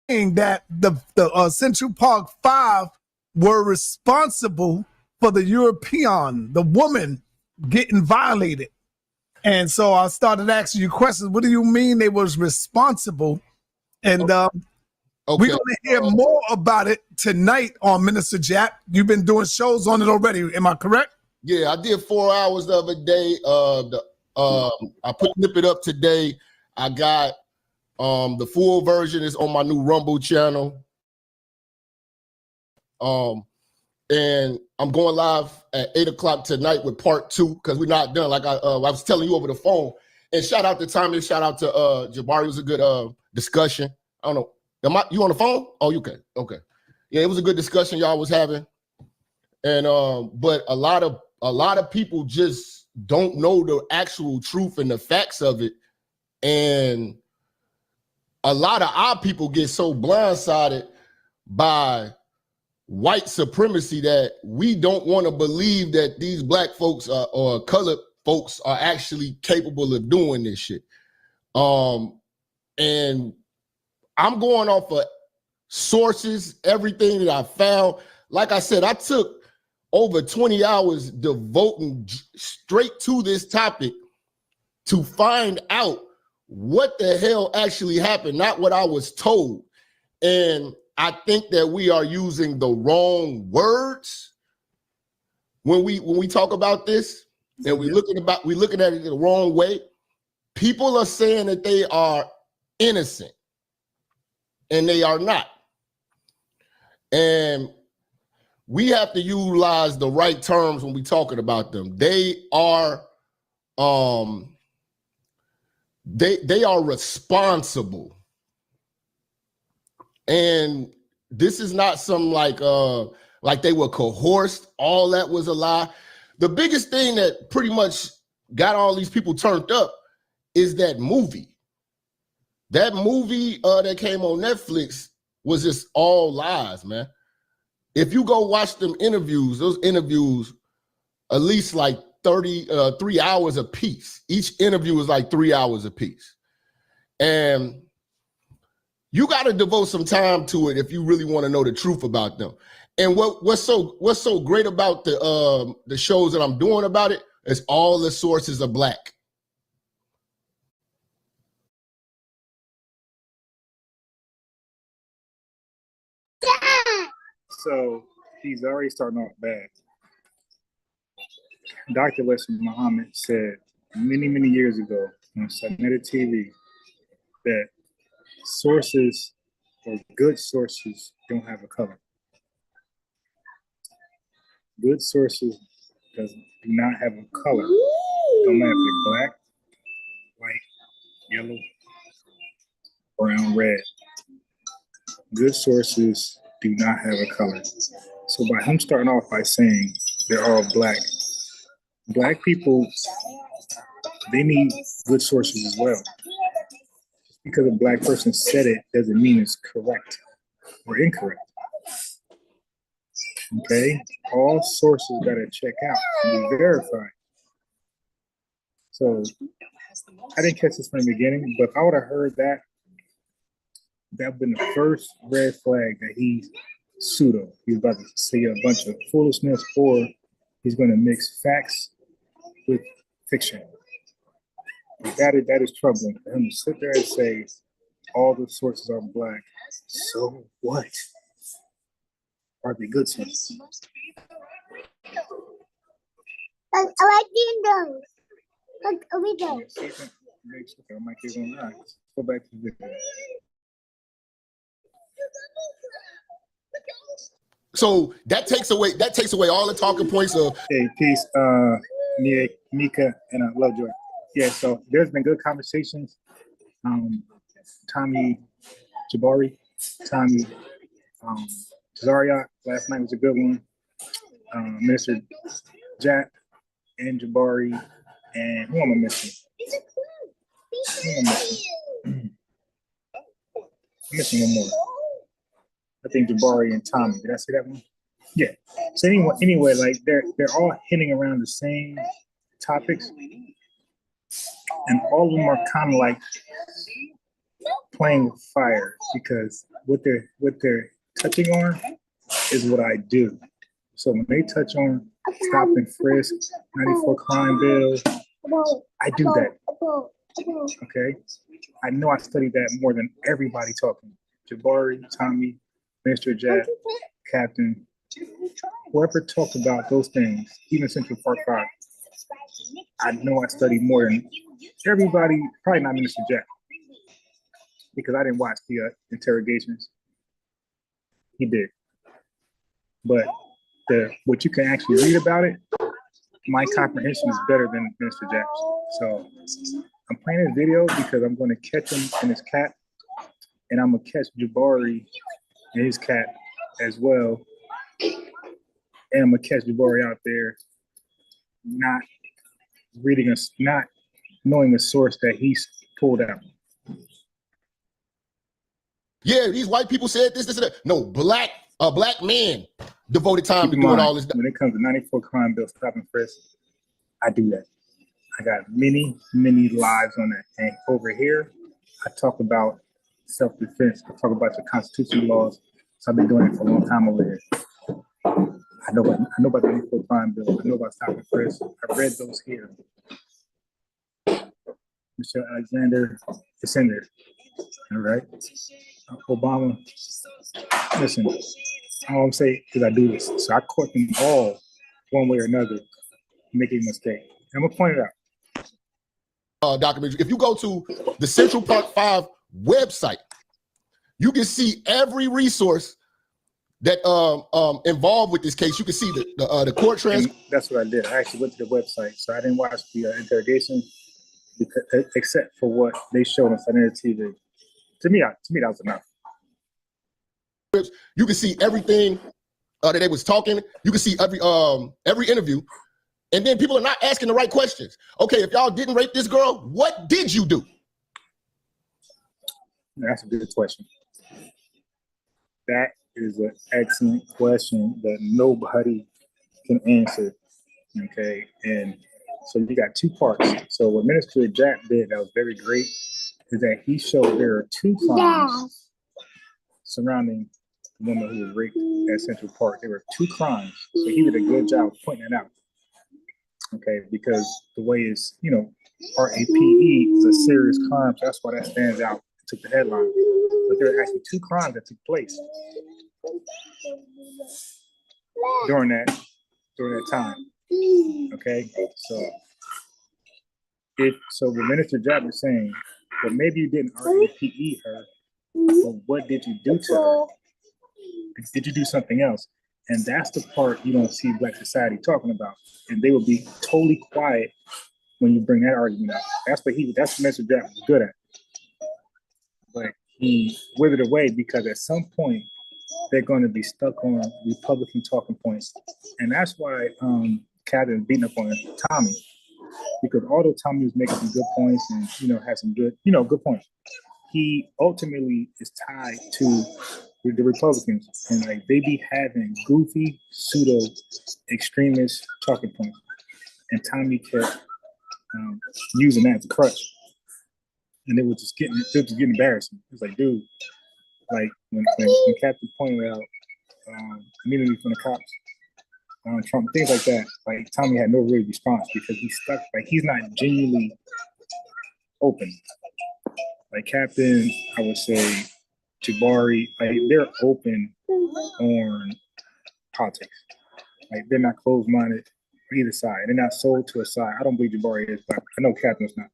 That the Central Park Five were responsible for the European, the woman getting violated. And so I started asking you questions. What do you mean they was responsible? And we're going to hear more about it tonight on Minister Jap. You've been doing shows on it already. Am I correct? Yeah, I did 4 hours the other day. I put Nip It Up today. I got the full version is on my new Rumble channel. And I'm going live at 8 o'clock tonight with part 2 because we're not done. Like I was telling you over the phone. And shout out to Tommy. Shout out to Jabari. It was a good discussion. I don't know. You on the phone? Oh, you can. Okay. Yeah, it was a good discussion y'all was having. And but a lot of people just don't know the actual truth and the facts of it. And a lot of our people get so blindsided by white supremacy that we don't want to believe that these black folks or colored folks are actually capable of doing this shit. And I'm going off of sources, everything that I found. Like I said, I took over 20 hours devoting straight to this topic to find out what the hell actually happened, not what I was told. And I think that we are using the wrong words when we talk about this, and we're looking at it the wrong way. People are saying that they are innocent, and they are not. And we have to utilize the right terms when we're talking about them. They are they are responsible. And this is not some like they were coerced. All that was a lie. The biggest thing that pretty much got all these people turned up is that movie. That movie that came on Netflix was just all lies, man. If you go watch them interviews, those interviews, at least like 3 hours a piece. Each interview was like 3 hours a piece. And you got to devote some time to it if you really want to know the truth about them. And what's so great about the shows that I'm doing about it is all the sources are black. So he's already starting off bad. Dr. Leslie Muhammad said many, many years ago on Sotomayor TV that sources or good sources don't have a color. Good sources do not have a color. Don't matter if they're black, white, yellow, brown, red. Good sources do not have a color. So by him starting off by saying they're all black people, they need good sources as well. Just because a black person said it doesn't mean it's correct or incorrect. Okay? All sources gotta check out and be verified. So I didn't catch this from the beginning, but if I would have heard that, that would have been the first red flag that he pseudo. He's about to say a bunch of foolishness, or he's going to mix facts with fiction. That is troubling for him to sit there and say all the sources are black. So what? Are they good sources? I like windows. Look, a window. Okay, my kids on that. Go back to the video. So that takes away all the talking points of Hey, peace, Mika, and Lovejoy. Yeah, so there's been good conversations. Tommy Jabari, Tommy Zariat last night was a good one. Mr. Jap and Jabari, and who am I missing? I'm missing one more. I think Jabari and Tommy. Did I say that one? Yeah. So anyway, like they're all hitting around the same topics, and all of them are kind of like playing with fire, because what they're touching on is what I do. So when they touch on stop and frisk, 94 crime bill, I do that. Okay, I know I studied that more than everybody talking. Jabari, Tommy, Mr. Jack, Captain, whoever talked about those things, even Central Park 5, I know I studied more than everybody, probably not Mr. Jack, because I didn't watch the interrogations. He did. But what you can actually read about it, my comprehension is better than Mr. Jack's. So I'm playing this video because I'm going to catch him in his cat, and I'm going to catch Jabari in his cat as well. And I'm going to catch Jabari out there not knowing the source that he's pulled out. yeah, these white people said this, and that. No, black men devoted time to doing all this. When it comes to 94 crime bill, stop and frisk, I do that. I got many lives on that. And over here, I talk about self-defense. I talk about the constitutional laws. So I've been doing it for a long time over here. I know about the 94 crime bill. I know about stop and frisk. I read those here. Mr. Alexander, it's in there. All right. Obama, listen, all I'm saying is I do this. So I caught them all one way or another making a mistake. I'm going to point it out. Documentary. If you go to the Central Park 5 website, you can see every resource that involved with this case. You can see the court transcript. That's what I did. I actually went to the website, so I didn't watch the interrogation except for what they showed on Sunday TV. To me, that was enough. You can see everything that they was talking. You can see every interview. And then people are not asking the right questions. Okay, if y'all didn't rape this girl, what did you do? That's a good question. That is an excellent question that nobody can answer. Okay, and so you got two parts. So what Minister Jack did that was very great is that he showed there are two crimes surrounding the woman who was raped at Central Park. There were two crimes. So he did a good job pointing it out. Okay, because the way is, RAPE is a serious crime, so that's why that stands out. It took the headline. But there are actually two crimes that took place during that time. Okay, so what Minister Jab is saying, well, maybe you didn't RAPE her, but what did you do to her? Did you do something else? And that's the part you don't see Black society talking about. And they will be totally quiet when you bring that argument up. That's what Mr. Jack was good at. But he withered away because at some point they're going to be stuck on Republican talking points. And that's why Captain beating up on Tommy. Because although Tommy was making some good points and had some good, good points, he ultimately is tied to the Republicans, and like they be having goofy pseudo extremist talking points, and Tommy kept using that as a crutch, and it was just getting embarrassing. It's like, dude, like when Captain pointed out immunity from the cops, Trump, things like that. Like Tommy had no real response because he's stuck. Like he's not genuinely open. Like Captain, I would say, Jabari, like they're open on politics. Like they're not closed-minded on either side. They're not sold to a side. I don't believe Jabari is, but I know Captain's not.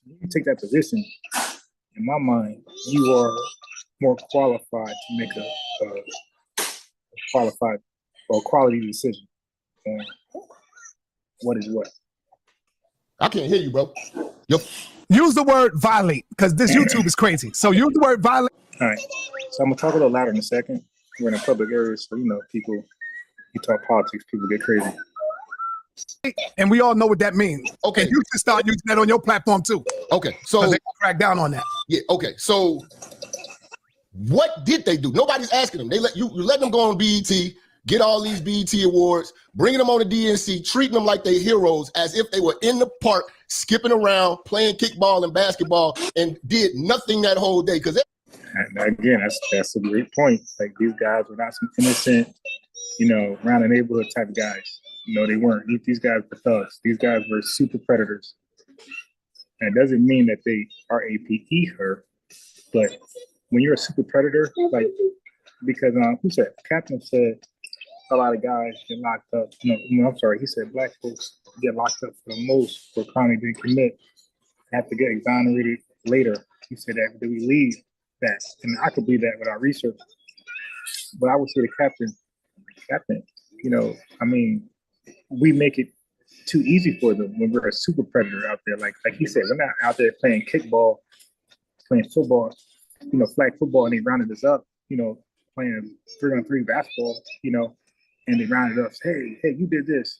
You take that position, in my mind, you are more qualified to make a qualified or quality decision on what is what. I can't hear you, bro. Use the word violate because this YouTube is crazy. So use the word violate. All right. So I'm gonna talk a little louder in a second. We're in a public area, so people, you talk politics, people get crazy. And we all know what that means. Okay. And you should start using that on your platform too. Okay. So they gonna crack down on that. Yeah. Okay. So what did they do? Nobody's asking them. They let you let them go on BET, get all these BET awards, bringing them on the DNC, treating them like they heroes as if they were in the park, skipping around, playing kickball and basketball, and did nothing that whole day. Because again, that's a great point. Like these guys were not some innocent, around the neighborhood type of guys. No, they weren't. These guys were thugs. These guys were super predators. And it doesn't mean that they are APE her, but when you're a super predator, like because who said Captain said a lot of guys get locked up. No, I'm sorry. He said black folks get locked up for the most for crime they didn't commit, have to get exonerated later. He said that we leave that, and I could believe that without research. But I would say to Captain, we make it too easy for them when we're a super predator out there. Like he said, we're not out there playing kickball, playing football, flag football, and they rounded us up, playing 3-on-3 basketball, and they rounded us. Hey, you did this,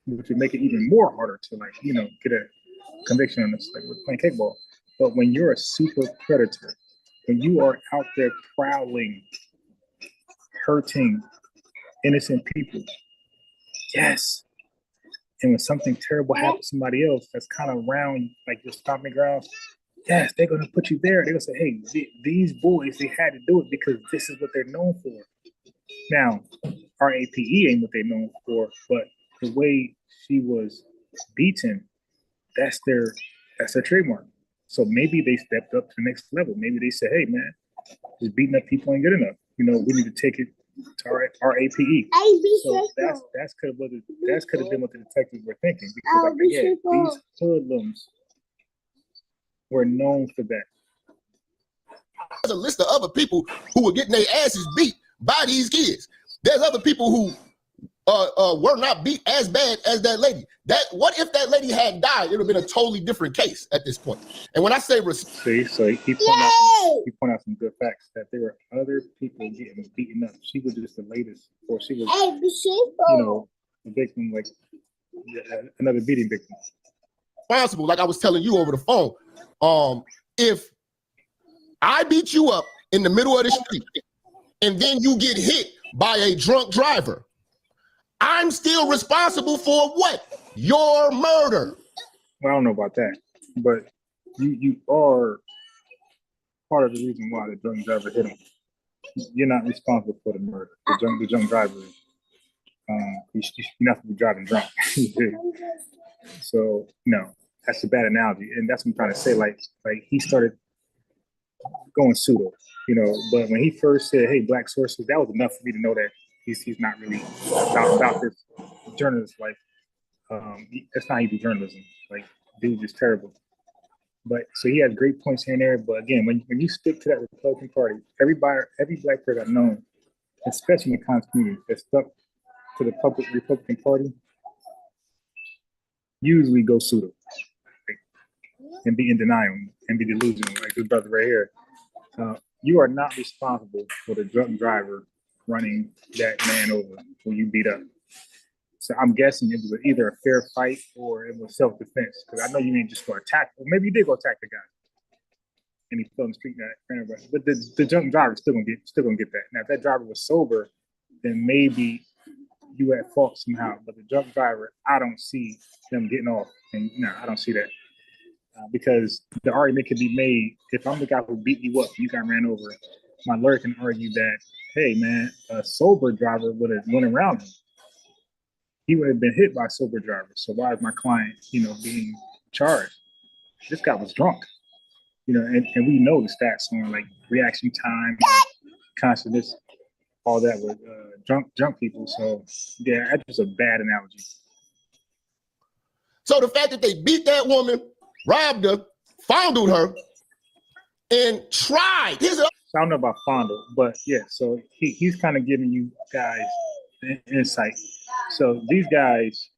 which would make it even more harder to get a conviction on us. Like we're playing kickball. But when you're a super predator, when you are out there prowling, hurting innocent people, yes. And when something terrible happens to somebody else that's kind of around like your stomping grounds, yes, they're gonna put you there. They're gonna say, hey, these boys, they had to do it because this is what they're known for. Now, our APE ain't what they're known for, but the way she was beaten, that's their trademark. So maybe they stepped up to the next level. Maybe they said, hey man, just beating up people ain't good enough. We need to take it to our APE. So that's could have been what the detectives were thinking. Because these hoodlums were known for that. There's a list of other people who were getting their asses beat by these kids. There's other people who were not beat as bad as that lady. What if that lady had died? It would have been a totally different case at this point. And when I say see, so he pointed out some good facts that there were other people getting beaten up. She was just the latest, or she was, the victim, like another beating victim. Responsible, like I was telling you over the phone. If I beat you up in the middle of the street and then you get hit by a drunk driver, I'm still responsible for what? Your murder. Well, I don't know about that, but you are part of the reason why the drunk driver hit him. You're not responsible for the murder. The drunk driver is. You're not supposed to be driving drunk. So no, that's a bad analogy, and that's what I'm trying to say. Like he started going pseudo, But when he first said, "Hey, black sources," that was enough for me to know that he's not really about this journalist life. That's not how you do journalism. Like, dude is terrible. But so he has great points here and there. But again, when you stick to that Republican Party, every black person I've known, especially in the Congress community, that stuck to the Republican Party, usually go pseudo and be in denial and be delusional, like this brother right here. You are not responsible for the drunk driver running that man over when you beat up. So I'm guessing it was either a fair fight or it was self-defense. Because I know you didn't just go attack, or maybe you did go attack the guy, and he fell in the street. But the drunk driver still gonna get that. Now, if that driver was sober, then maybe you at fault somehow. But the drunk driver, I don't see them getting off. And no, I don't see that. Because the argument can be made, if I'm the guy who beat you up and you got ran over, my lawyer can argue that, hey man, a sober driver would have went around him. He would have been hit by a sober driver. So why is my client, being charged? This guy was drunk, and we know the stats on like reaction time, consciousness, all that with drunk people. So yeah, that's just a bad analogy. So the fact that they beat that woman, robbed her, fondled her, and tried. So I don't know about fondle, but yeah, so he's kind of giving you guys insight. So these guys,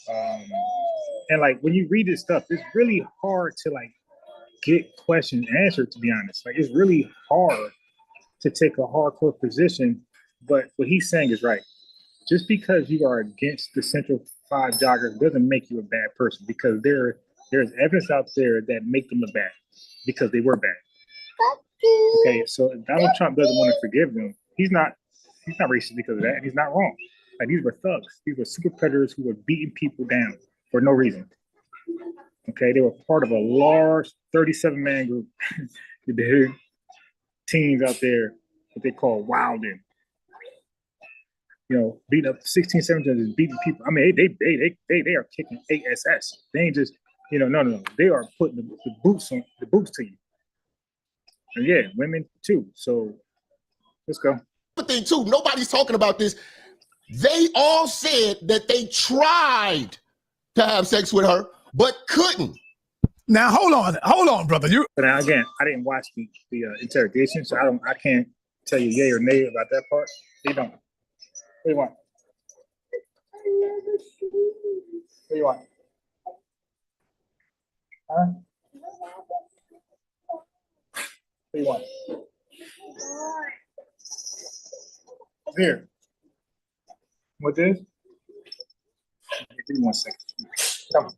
and like when you read this stuff, it's really hard to like get questions answered, to be honest. Like it's really hard to take a hardcore position, but what he's saying is right. Just because you are against the Central 5 joggers doesn't make you a bad person, because there's evidence out there that make them look bad because they were bad. Okay, so if Donald Trump doesn't want to forgive them, he's not racist because of that, and he's not wrong. Like these were thugs. These were super predators who were beating people down for no reason. Okay, they were part of a large 37-man group. The teens out there, what they call wilding. Beating up 16, 17, beating people. I mean, they are kicking ASS. They ain't just, no. They are putting the boots to you. And yeah, women too. So let's go. The thing too, nobody's talking about this. They all said that they tried to have sex with her, but couldn't. Now hold on, brother. But now again, I didn't watch the interrogation, so I can't tell you yay or nay about that part. They don't. What do you want? What do you want? Huh? What do you want? Here. What this? Give me 1 second. Come on.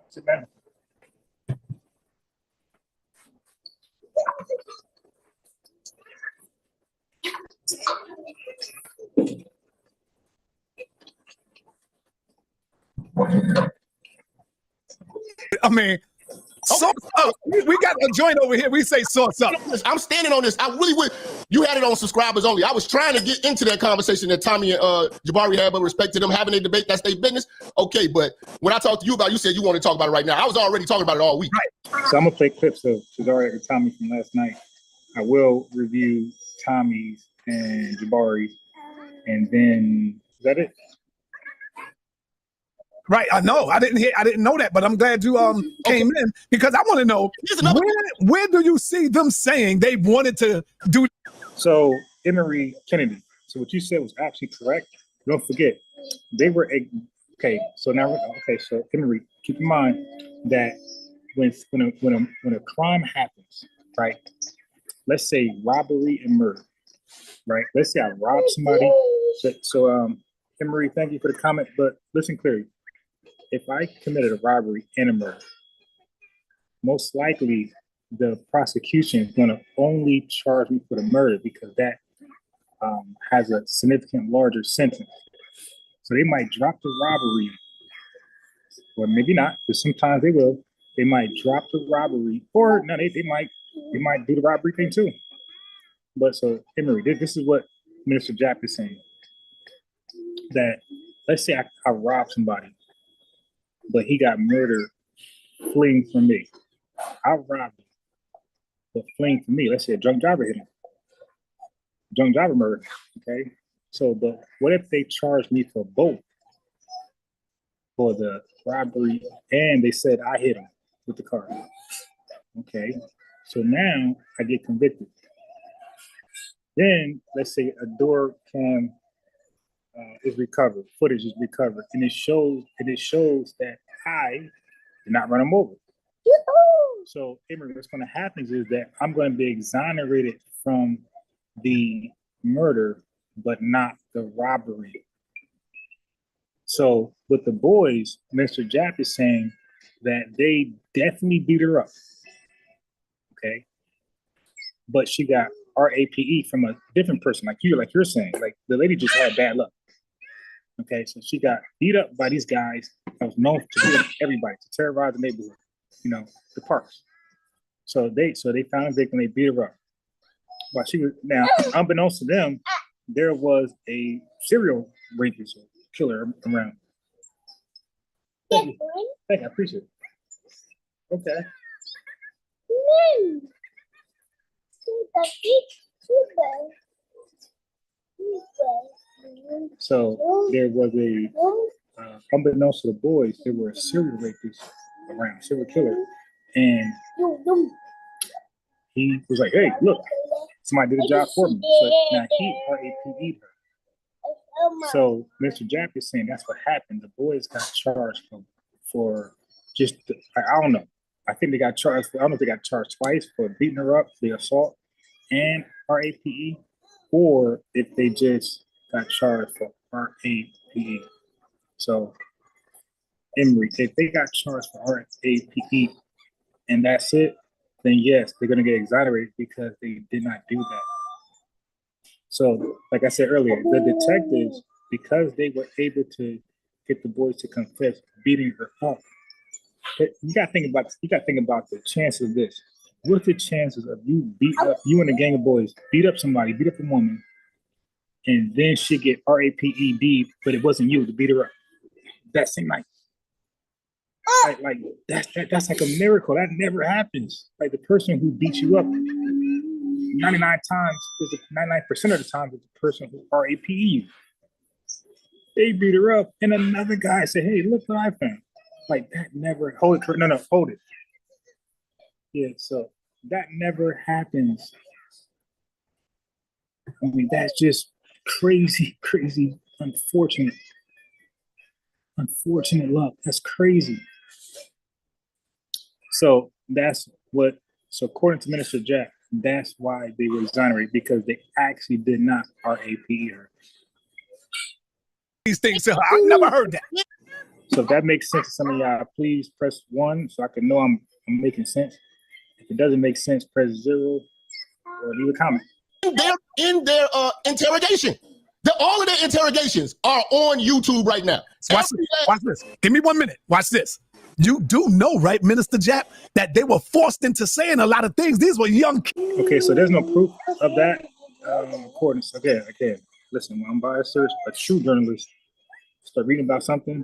Sit down. I mean, source up. We got a joint over here. We say source up. I'm standing on this. I really would. You had it on subscribers only. I was trying to get into that conversation that Tommy and Jabari had, but respect to them having a debate. That's their business. Okay, but when I talked to you about, you said you want to talk about it right now. I was already talking about it all week. Right. So I'm gonna play clips of Jabari and Tommy from last night. I will review Tommy's and Jabari, and then is that it? Right, I know. I didn't know that, but I'm glad you came in, because I want to know where do you see them saying they wanted to do? So Emory Kennedy. So what you said was actually correct. Don't forget, they were okay. So now, so Emory, keep in mind that when a crime happens, right? Let's say robbery and murder, right? Let's say I robbed somebody. So Emory, thank you for the comment, but listen clearly. If I committed a robbery and a murder, most likely the prosecution is going to only charge me for the murder, because that has a significant larger sentence. So they might drop the robbery, or maybe not, but sometimes they will. They might drop the robbery, or no, they might do the robbery thing too. But so Emory, this is what Minister Jap is saying. That let's say I robbed somebody, but he got murdered fleeing from me. I robbed him, but fleeing from me. Let's say a drunk driver hit him. Drunk driver murder. Okay. So, but what if they charged me for both? For the robbery, and they said I hit him with the car. Okay. So now I get convicted. Then let's say a door cam is recovered, footage is recovered, and it shows that I did not run him over. So Emory, what's going to happen is that I'm going to be exonerated from the murder, but not the robbery. So with the boys, Mr. Jap is saying that they definitely beat her up. Okay. But she got RAPE from a different person, like you're saying. Like the lady just had bad luck. Okay, so she got beat up by these guys that was known to beat up everybody, to terrorize the neighborhood, the parks. So they found a victim, they beat her up. But now, unbeknownst to them, there was a serial rapist or killer around. Thank you. Thank you, I appreciate it. Okay. So there was unbeknownst to the boys, there were a serial rapist around, serial killer. And he was like, hey, look, somebody did a job for me. So now he RAPE'd her. So Mr. Jap is saying that's what happened. The boys got charged for just, I don't know. I think they got charged, I don't know if they got charged twice for beating her up, the assault, and RAPE, or if they just got charged for RAPE. So, Emory, if they got charged for RAPE and that's it, then yes, they're going to get exonerated because they did not do that. So, like I said earlier, the detectives, because they were able to get the boys to confess beating her up, you got to think about the chances of this. What's the chances of you and a gang of boys beat up somebody, beat up a woman, and then she get RAPED, but it wasn't you to beat her up that same night? Like that's like a miracle. That never happens. Like the person who beats you up 99% of the time is the person who RAPE you. They beat her up, and another guy said, "Hey, look what I found." Like that never. Hold it. Yeah, so that never happens. I mean, that's just crazy, unfortunate luck. That's crazy. So according to Minister Jack, that's why they were exonerated, because they actually did not RAPE her. These things, I never heard that. So if that makes sense to some of y'all, please press 1 so I can know I'm making sense. If it doesn't make sense, press 0 or leave a comment. In their interrogation. All of their interrogations are on YouTube right now. Watch this. Give me 1 minute. Watch this. You do know, right, Minister Jap, that they were forced into saying a lot of things. These were young kids. Okay, so there's no proof of that. According to, again, listen, when I'm by a search, a true journalist, start reading about something,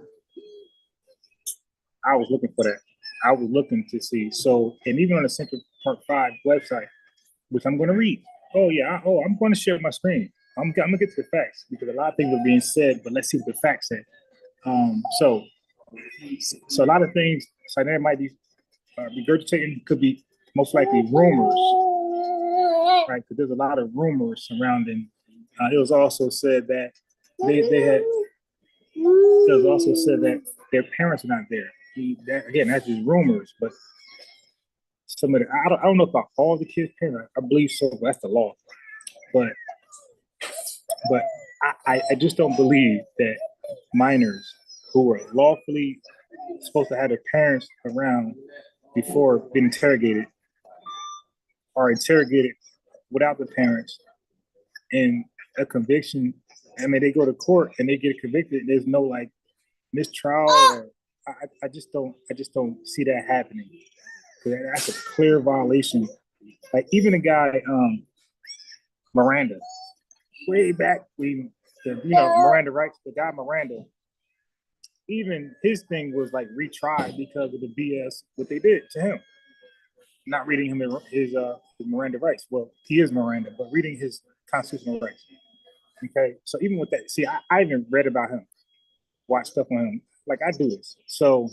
I was looking for that. I was looking to see. So, and even on the Central Park 5 website, which I'm going to read. I'm going to share my screen. I'm going to get to the facts, because a lot of things are being said, but let's see what the facts say. So a lot of things, so there might be regurgitating, could be most likely rumors, right? Because there's a lot of rumors surrounding. It was also said that it was also said that their parents are not there. Again, that's just rumors, but some of I don't know about all the kids' parents. I believe so, but that's the law. But I just don't believe that minors who were lawfully supposed to have their parents around before being interrogated are interrogated without the parents, and a conviction. I mean, they go to court and they get convicted. There's no like mistrial. Or, I just don't see that happening. That's a clear violation. Like even a guy, Miranda, way back when Miranda rights, the guy Miranda, even his thing was like retried because of the BS what they did to him. Not reading him his Miranda rights. Well, he is Miranda, but reading his constitutional rights. Okay, so even with that, see, I even read about him, watch stuff on him. Like I do this, so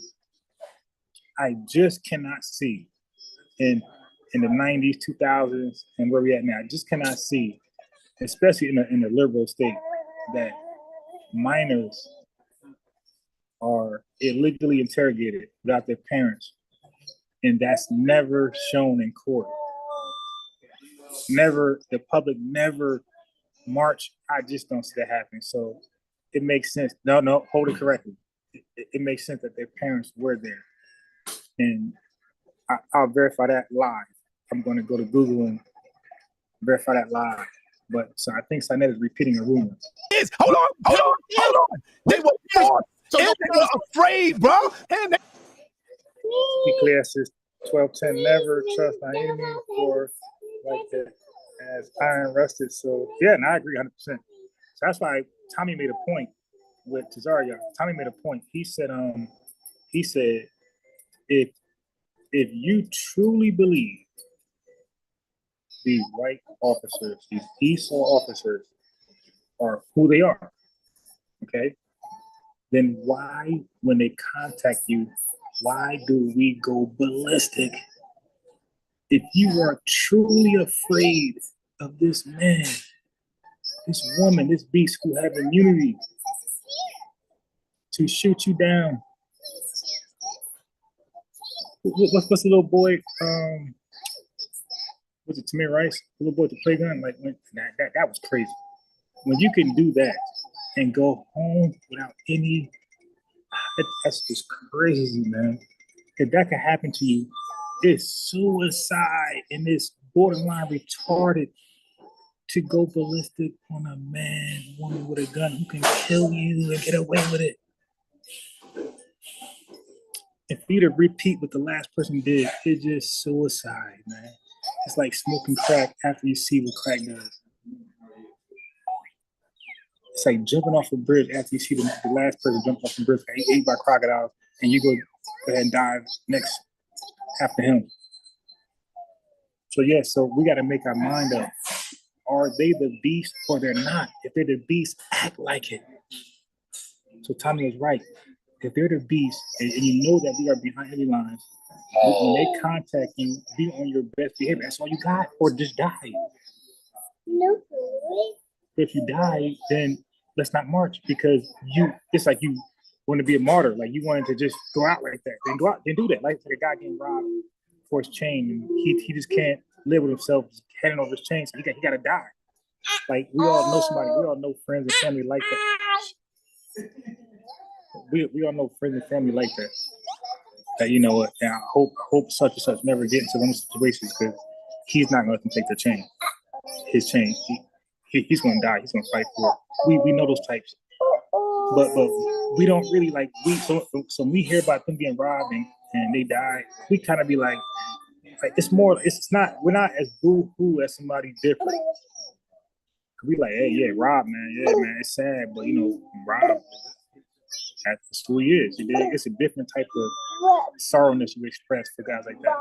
I just cannot see in the 90s, 2000s, and where we at now. I just cannot see especially in a liberal state, that minors are illegally interrogated without their parents, and that's never shown in court. Never, the public never march. I just don't see that happening. So it makes sense. No, hold it correctly. It makes sense that their parents were there, and I'll verify that live. I'm going to go to Google and verify that live. But so I think Sinet is repeating a rumor. Hold on. They were forced, and they were afraid, bro. And Ecclesiastes 12:10. Never trust thy enemy for like that as iron rusted. So yeah, and I agree 100%. So that's why Tommy made a point with Tazaria. Tommy made a point. He said if you truly believe these white officers, these Esau officers are who they are, okay, then why, when they contact you, why do we go ballistic? If you are truly afraid of this man, this woman, this beast who have immunity to shoot you down. What's the little boy? Was it Tamir Rice? The little boy with the play gun? Like that was crazy. When you can do that and go home without any, that's just crazy, man. If that can happen to you, it's suicide and it's borderline retarded to go ballistic on a man, woman with a gun who can kill you and get away with it. And for you to repeat what the last person did, it's just suicide, man. It's like smoking crack after you see what crack does. It's like jumping off a bridge after you see the last person jump off the bridge, ate by crocodiles, and you go ahead and dive next after him. So yeah, so we got to make our mind up. Are they the beast or they're not? If they're the beast, act like it. So Tommy was right. If they're the beast, and you know that we are behind enemy lines, when they contact you, be on your best behavior. That's all you got, or just die. No. If you die, then let's not march because it's like you want to be a martyr. Like you wanted to just go out like that. Then go out, then do that. Like a guy getting robbed for his chain, and he just can't live with himself, just handing over his chain. So he got to die. Like we all know somebody, we all know friends and family like that. We all know friends and family like that. That you know what? And I hope such and such never get into one of those situations because he's not going to let them take their chain. His chain. He's going to die. He's going to fight for it. We know those types, but we don't really like so when we hear about them getting robbed and they die, we kind of be like it's more. It's not. We're not as boo-hoo as somebody different. We like, hey, yeah, Rob, man, yeah, man, it's sad, but you know, Rob, that's who he is. It's a different type of sorrowness you express for guys like that.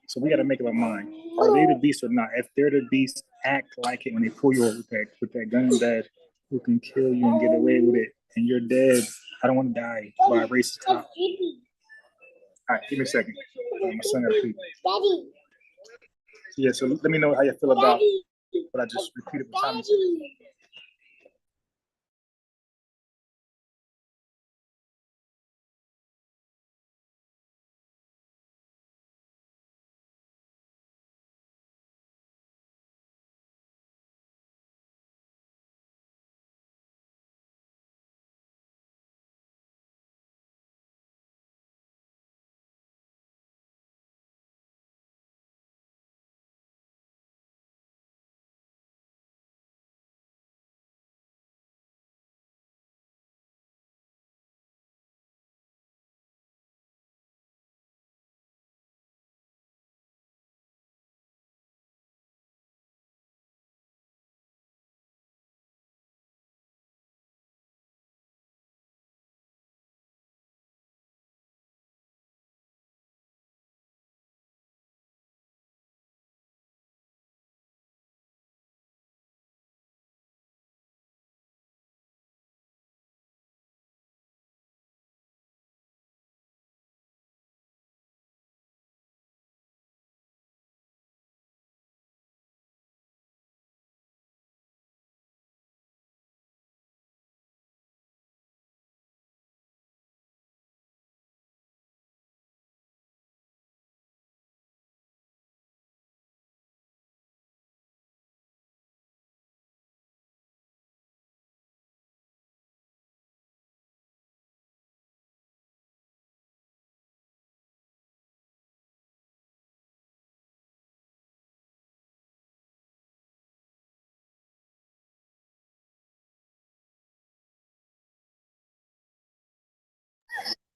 So we got to make up our mind: are they the beast or not? If they're the beast, act like it when they pull you over with that gun that who can kill you and get away with it, and you're dead. I don't want to die by a racist cop. All right, give me a second. My son got to sleep. Yeah, so let me know how you feel about what I just repeated with Tommy.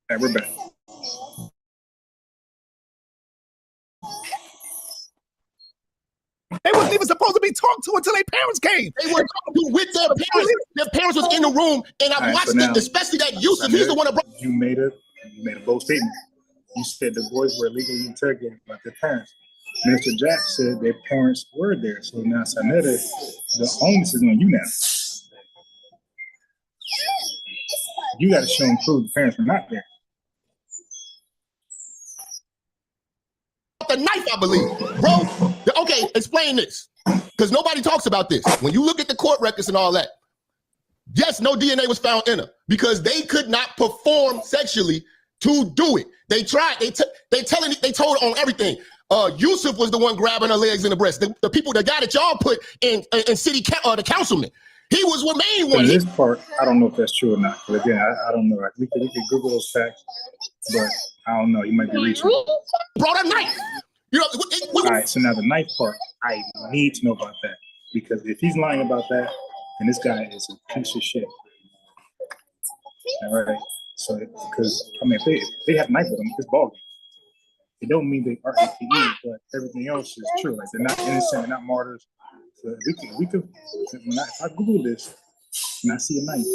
All right, we're back. They wasn't even supposed to be talked to until their parents came. They were talking with their parents. Their parents was in the room, and I watched it, especially that Yusuf. He's the one that brought. You made a bold statement. You said the boys were illegally interrogated by their parents. Minister Jap said their parents were there. So now, Sanetta, the onus is on you now. You got to show and prove the parents were not there. The knife, I believe, bro. Okay, explain this, because nobody talks about this. When you look at the court records and all that, yes, no DNA was found in her because they could not perform sexually to do it. They tried. They told on everything. Yusuf was the one grabbing her legs and the breast. The people, the guy that y'all put in city, the councilman, he was the main one. In this part, I don't know if that's true or not. But again, I don't know. We could Google those facts, but I don't know. You might be reaching. Brought a knife. You know. All right. So now the knife part, I need to know about that because if he's lying about that, then this guy is a piece of shit. All right. So because I mean, if they have a knife with them, it's ballgame. It don't mean they are FPE, but everything else is true. Like they're not innocent, they're not martyrs. So we could. If I Google this and I see a knife,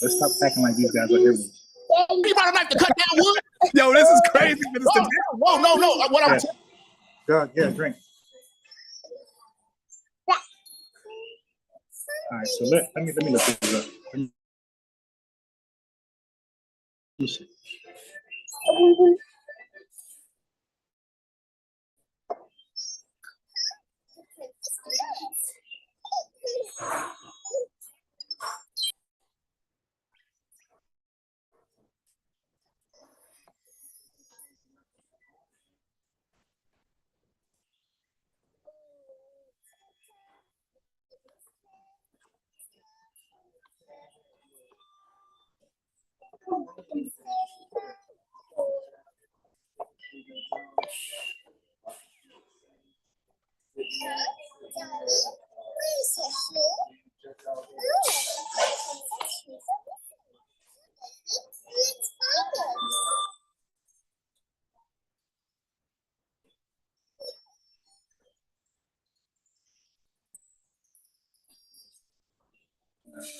let's stop acting like these guys are here. He brought a knife to cut down wood. Yo, this is crazy, Minister. Whoa, no. What I'm saying. God, yeah, drink. All right, so let me look this up.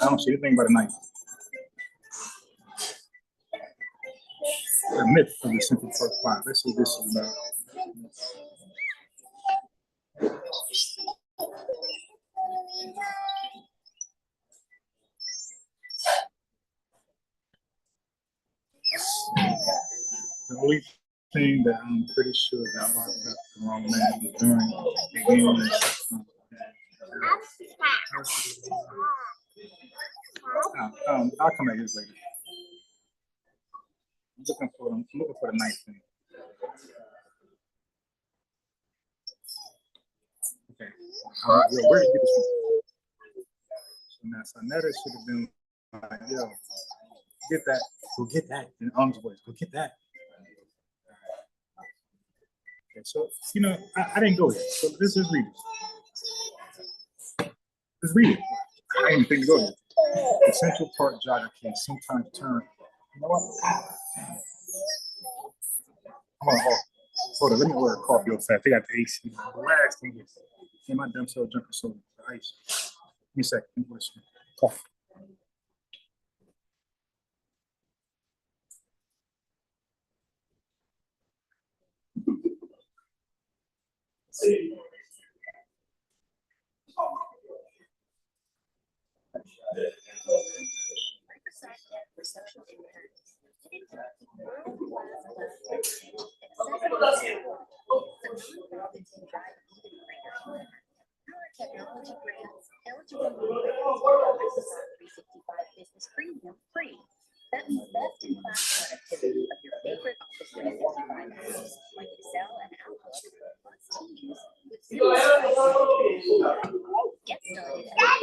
I don't see anything but a knife. The myth of the Central Park Five. Let's see what this is about. The only thing that I'm pretty sure got locked up the wrong man was during the game. I'll come back to this later. I'm looking for the knife thing. Okay. Where did you get this from? So now Sanetta should have been like, yo, get that. Go get that. In Arm's voice. Go get that. Okay, so, you know, I didn't go here. So let's just read it. Let's read it. I didn't think to go here. The Central Park jogger can sometimes turn. You know what? Hold on. Let me order coffee real fast. They got the AC. The last thing is, hey, my dumb self drinking soda. The ice. Give me a second. Let me order some coffee. Technology grants eligible business premium free. That means best in class productivity of your favorite Office 365 apps like Excel and Outlook, plus Teams with zero stress. Get started at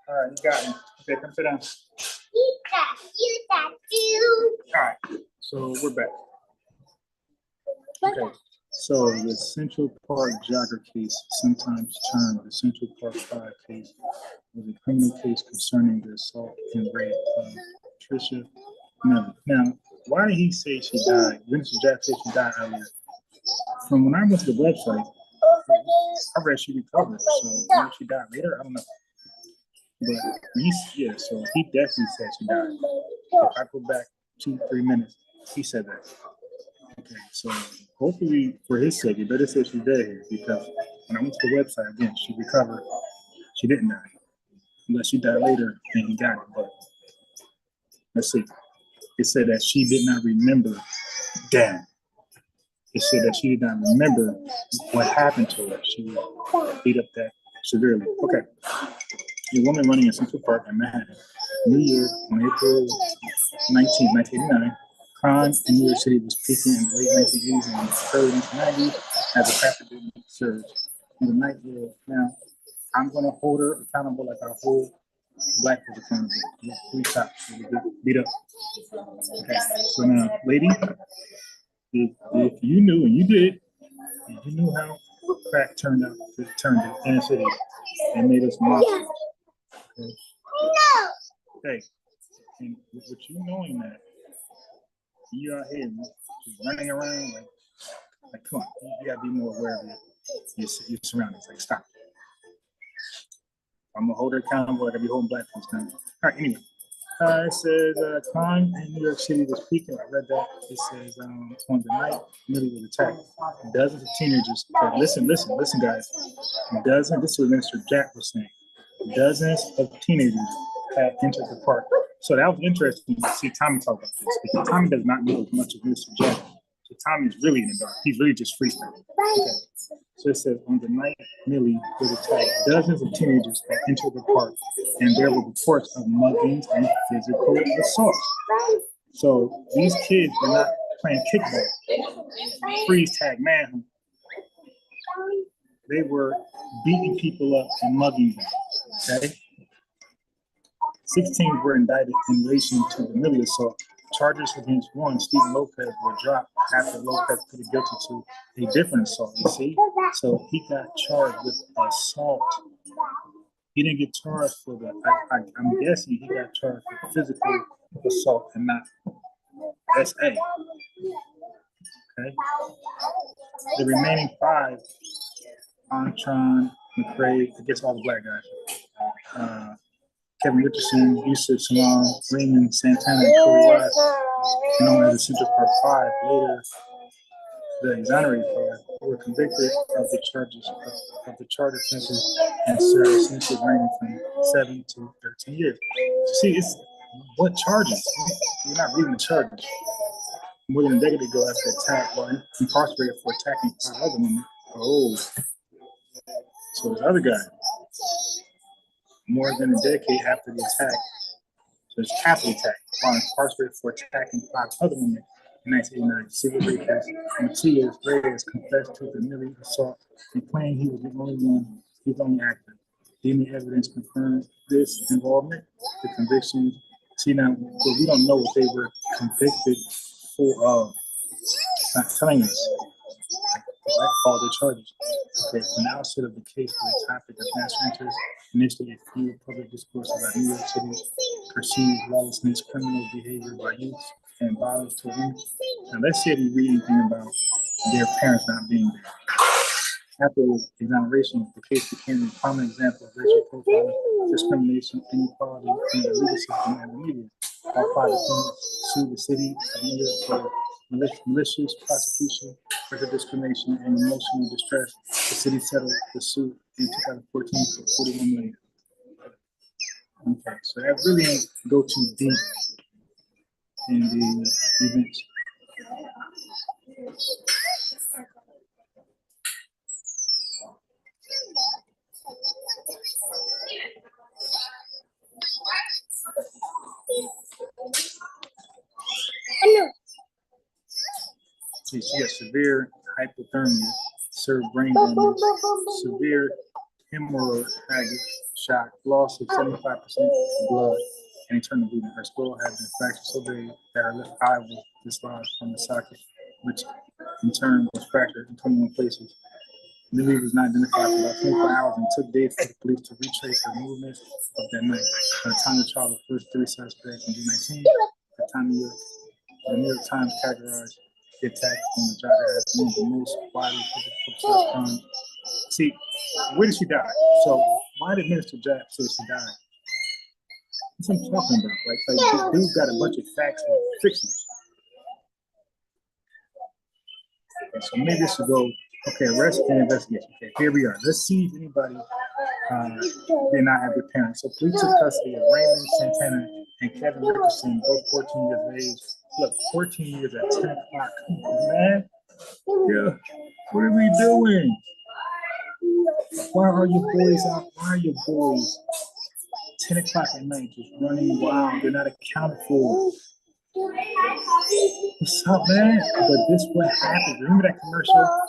All right, you got me. Okay, come sit down. All right, so we're back. Okay, so the Central Park jogger case, sometimes termed the Central Park 5 case, was a criminal case concerning the assault and rape of Tricia Miller. Now, why did he say she died? Min.Jap said she died earlier. From when I went to the website, I read she recovered. So maybe she died later. I don't know. But so he definitely said she died. If I go back 2-3 minutes, he said that. Okay, so hopefully for his sake, it better say she's dead here, because when I went to the website again, she recovered. She didn't die, unless she died later and he got it. But let's see. It said that she did not remember. Damn. It said that she did not remember what happened to her. She was beat up that severely. Okay. A woman running in Central Park in Manhattan, New York, on April 19, 1989. Crime in New York City was peaking in the late 1980s and early 1990s as a crack epidemic surged. In the night, now I'm going to hold her accountable like I hold black people accountable. 3 cops beat up. Okay, so now, lady, if you knew, and you did, and you knew how crack turned the inner city and made us monsters. Okay. Hey, and with you knowing that, you out here just running around like come on, you gotta be more aware of your surroundings. Like, stop. I'm gonna hold her accountable. I gotta be holding black folks accountable. All right, anyway. It says crime in New York City was peaking. I read that. It says on the night Millie was attacked, dozens of teenagers. Listen, guys. This is what Minister Jack was saying. Dozens of teenagers had entered the park. So that was interesting to see Tommy talk about this, because Tommy does not know as much as Mr. Jack. So Tommy's really in the dark. He's really just freestyling. Okay. So it says on the night Millie was attacked, dozens of teenagers had entered the park, and there were reports of muggings and physical assault. So these kids were not playing kickball, freeze tag manhunt. They were beating people up and mugging them. Okay. 16 were indicted in relation to the Millie assault. charges against one, Stephen Lopez, were dropped after Lopez pleaded guilty to a different assault. You see, so he got charged with assault. He didn't get charged for the. I'm guessing he got charged with physical assault and not SA. Okay. The remaining 5, Antron, McCrae, I guess all the black guys. Kevin Richardson, Yusuf Salam, Raymond Santana, and Corey Wise, known as the Central Park 5, later the exonerated 5, were convicted of the charges of the charter offenses and served sentences ranging from 7 to 13 years. See, it's what charges? You're not reading the charges. More than a decade ago, after attack, while incarcerated for attacking 5 other women. Oh, so this other guy. More than a decade after the attack, so it's capital attack, while incarcerated for attacking 5 other women in 1989. Civil rapist Matias Reyes confessed to the Millie assault and claimed he was the only one, he was the only actor. DNA evidence confirmed this involvement, the convictions. See now, but we don't know what they were convicted for. Not telling us. All the charges. Okay, from the outset of the case, for the topic of national interest, initially a few public discourse about New York City's perceived lawlessness, criminal behavior by youth, and violence to women. Now, let's say we read anything about their parents not being there. After exoneration, the case became a prominent example of racial profiling, discrimination, inequality in the legal system and the media. All 5 defendants sued the city of New York for malicious prosecution, racial discrimination, and emotional distress. The city settled the suit in 2014 for $41 million. Okay, so that really ain't go too deep in the events. See, she has severe hypothermia, severe brain damage, severe hemorrhagic shock, loss of 75% of blood, and internal bleeding. Her skull had been fractured so big that her left eye was dislodged from the socket, which in turn was fractured in 21 places. Millie was not identified for about 24 hours and took days for the police to retrace her movements of that night. By the time the trial, the first 3 suspects in June 19, the time the New York Times categorized the attack on the jogger as one of the most widely publicized crimes. See, where did she die? So why did Minister Jap say she died? That's what I'm talking about, right? Like this dude got a bunch of facts and fiction. Okay, so maybe this should go, okay, arrest and investigation. Okay, here we are. Let's see if anybody did not have their parents. So police took custody of Raymond Santana and Kevin Richardson, both 14 years of age. Look, 14 years at 10 o'clock. Come on, man. Yeah, what are we doing? Why are your boys out? Why are your boys 10 o'clock at night just running wild? They're not accounted for. What's up, man? But this what happened. Remember that commercial?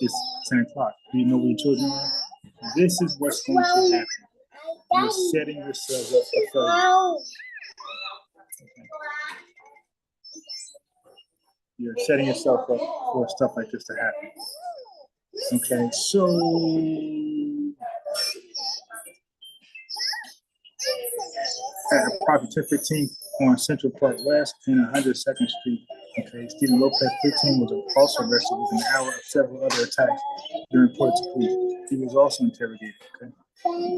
It's 10 o'clock. Do you know where your children are? This is what's going to happen. You're setting yourself up for failure. You're setting yourself up for stuff like this to happen. Okay, so at approximately 10:15 on Central Park West and 102nd Street. Okay, Stephen Lopez, 15, was also arrested within an hour of several other attacks during reported to police. He was also interrogated. Okay,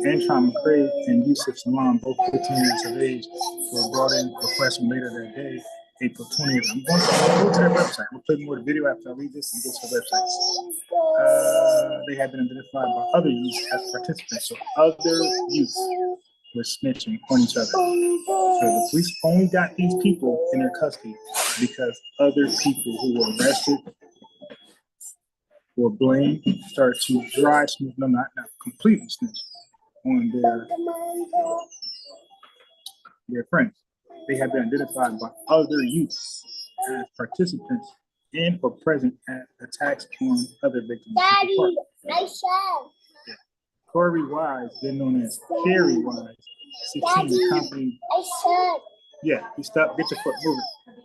Antron McCrae and Yusuf Salam, both 15 years of age, were brought in for questioning later that day, April 20th. I'm going to go to their website. I'm going to play more of the video after I read this and go to the website. They have been identified by other youth as participants. So other youth were snitching on each other. So the police only got these people in their custody because other people who were arrested or blamed started to dry snitch, no, not completely snitch on their friends. They have been identified by other youths as participants in or present at attacks on other victims. Daddy, I said. Corey Wise, then known as Carrie Wise, 16, accompanied. I said. Yeah, you stop, get your foot moving.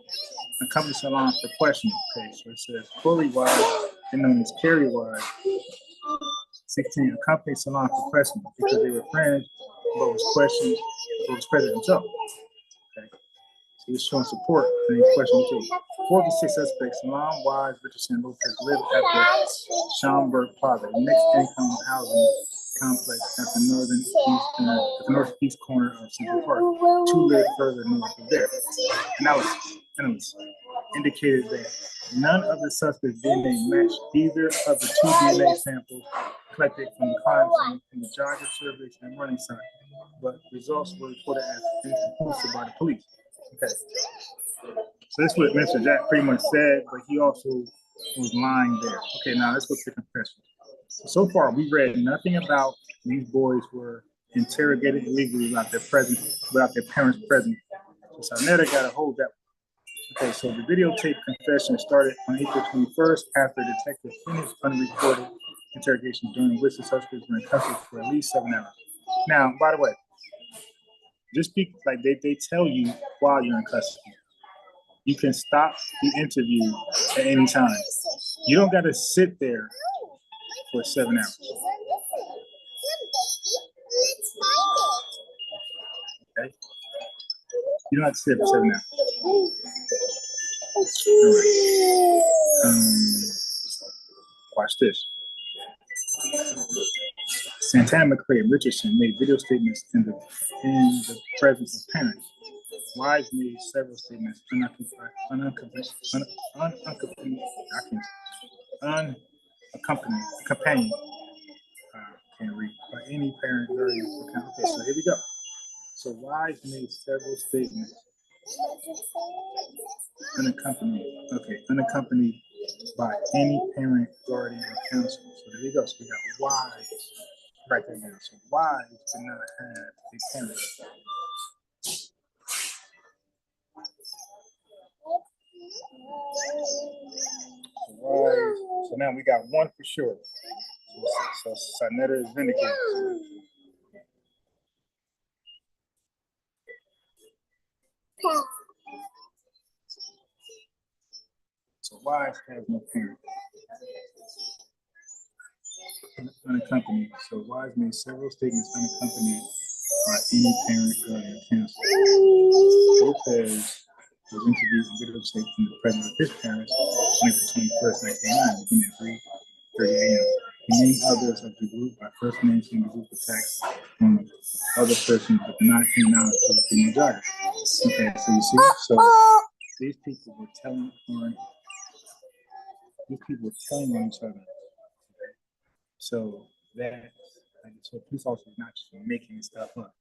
accompanied Salon for questioning. Okay, so it says Corey Wise, and known as Kerry Wise, 16, accompanied Salon for questioning because they were friends, but was questioned, but was present himself. Okay, so he was showing support and he questioned too. 4 of the 6 suspects, Salon, Wise, Richardson, and Lopez, lived at the Schaumburg Plaza, a mixed income housing complex at the northeast corner of Central Park. 2 lived further north of there. And it was indicated that none of the suspects' DNA matched either of the 2 DNA samples collected from the crime scene in the jogger surveys and running site, but results were reported as inconclusive by the police. Okay. So that's what Mr. Jack pretty much said, but he also was lying there. Okay, now let's look at the confession. So far, we read nothing about these boys were interrogated illegally without their parents present. So Sarnetta got to hold that. Okay, so the videotape confession started on April 21st after detectives finished unrecorded interrogation during which the suspects were in custody for at least 7 hours. Now, by the way, just be like they tell you while you're in custody. You can stop the interview at any time. You don't got to sit there for 7 hours. Okay? You don't have to sit there for 7 hours. All right. Watch this. Santana, McCray, and Richardson made video statements in the presence of parents. Wise made several statements unaccompanied can't read by any parent during the account. Okay, so here we go. So Wise made several statements unaccompanied by any parent, guardian, or counsel. So there we go. So we got Wise right there now. So Wise did not have a parent. So now we got one for sure. So Sarnetta is vindicated. So Wise has no parent. Unaccompanied. So Wise made several statements unaccompanied by any parent, guardian, counsel. Lopez was interviewed and videotaped in the presence of his parents on April 21st, 1989, beginning at 3:30 a.m. He named others of the group by first mentioning the group attacks on other persons, but not acknowledge the female driver. Okay, so you see, so these people were telling on each other. Okay? So that, so police officers not just making stuff up.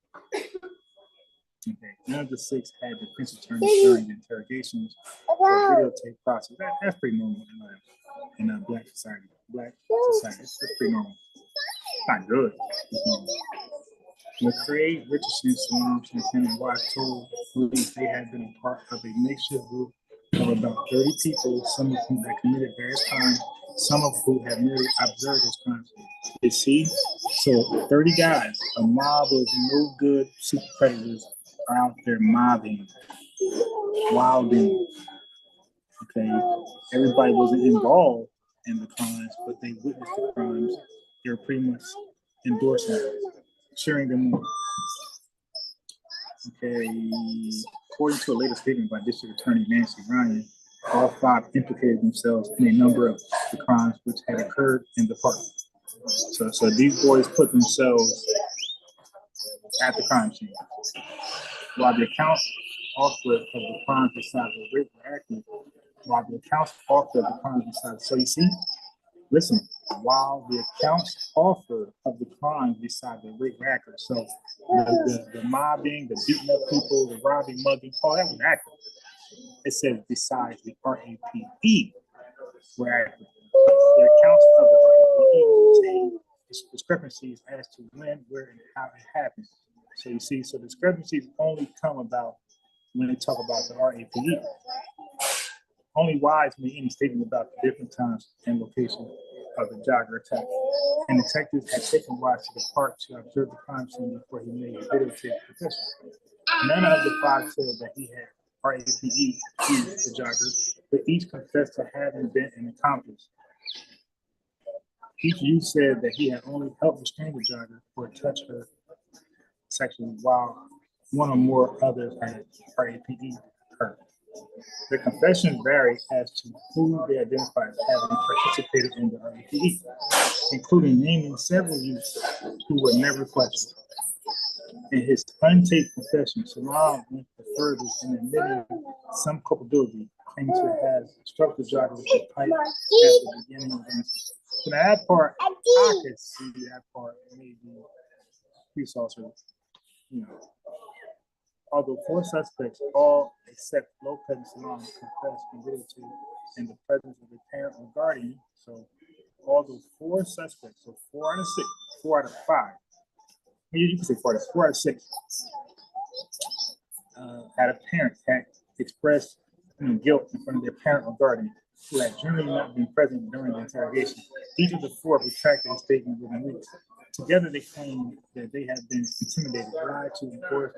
Okay, none of the 6 had defense attorneys during the interrogations or videotape process. That's pretty normal in black society. That's pretty normal. Not good. McCray, Richardson, Salon, Santana, and Wise told police they had been a part of a makeshift group of about 30 people, some of whom had committed various crimes, some of whom had merely observed those crimes. You see? So 30 guys, a mob of no good super predators are out there mobbing, wilding. Okay, everybody wasn't involved in the crimes, but they witnessed the crimes. They were pretty much endorsing it, cheering them on. Okay, according to a later statement by District Attorney Nancy Ryan, all 5 implicated themselves in a number of the crimes which had occurred in the park. So these boys put themselves at the crime scene. While the accounts offered of the crimes besides the rape were accurate, so you see, listen, while the accounts offered of the crimes besides the rape were accurate, so the mobbing, the beating up people, the robbing, mugging, all that was accurate. It says besides the RAPE were accurate. The accounts of the RAPE contain discrepancies as to when, where, and how it happened. So you see, so discrepancies only come about when they talk about the RAPE. Only Wise made any statement about the different times and location of the jogger attack. And detectives had taken Wise to the park to observe the crime scene before he made a videotape confession. None of the 5 said that he had RAPE, the jogger, but each confessed to having been an accomplice. Each youth said that he had only helped restrain the jogger or touched her sexually, while one or more others had RAPE her. The confessions varied as to who they identified as having participated in the RAPE, including naming several youths who were never questioned. In his untaped confession, Salam went the furthest in admitting some culpability, claiming to have struck the jogger with a pipe at the beginning of the incident. So now that part, I could see that part, maybe police officer, you know. Although 4 suspects, all except Lopez and Salam, confessed and videotaped in the presence of a parent or guardian. So, although 4 suspects, so 4 out of 6, 4 out of 5, you can say 4 out of 6, had a parent that expressed guilt in front of their parent or guardian who had generally not been present during the interrogation. Each of the 4 retracted a statement within weeks. Together, they claimed that they had been intimidated, lied to, and forced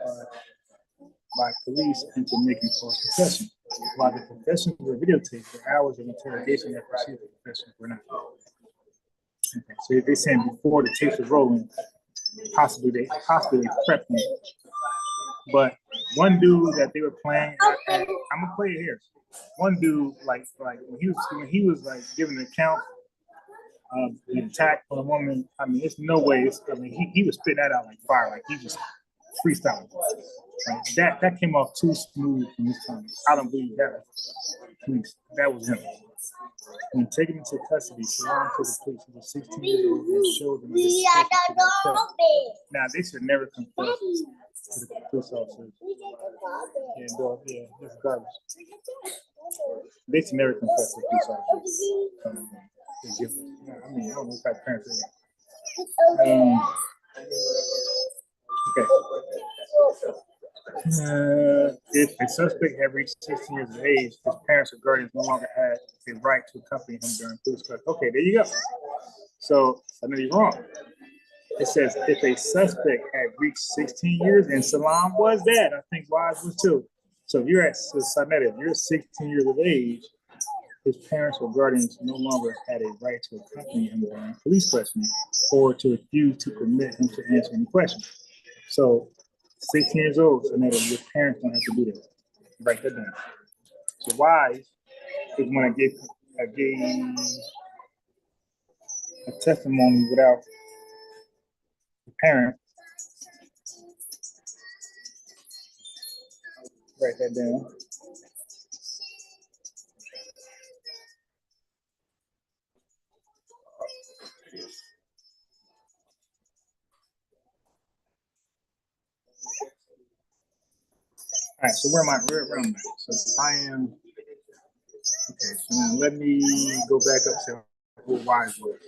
by police into making false confessions. While the confessions were videotaped, the hours of interrogation that preceded the confessions were not. Okay, so they're saying before the tapes were rolling, possibly they prepped them. But one dude that they were playing, I'm gonna play it here. One dude, like when he was like giving an account of the attack on a woman. I mean, it's no way. He was spitting that out like fire, like he was freestyling. Right? That came off too smooth from his tongue. I don't believe that. Police, that was him. When taken into custody, Salam to the police, he was 16 years old and showed them this. Now they should never confess to the police officers. Yeah, this is garbage. They should never confess to police officers. I mean, I don't know what type of parents they are. If a suspect had reached 16 years of age, his parents or guardians no longer had a right to accompany him during police custody. Okay, there you go. So I know you're wrong. It says if a suspect had reached 16 years, and Salam was that, I think Wise was too. So if you're at if you're 16 years of age, his parents or guardians no longer had a right to accompany him during police questioning or to refuse to permit him to answer any questions. So 16 years old, so now your parents don't have to do that. Write that down. So Wise is when I gave a testimony without the parent. Write that down. All right, so where am I? So I am, okay, so now let me go back up to who Wise was.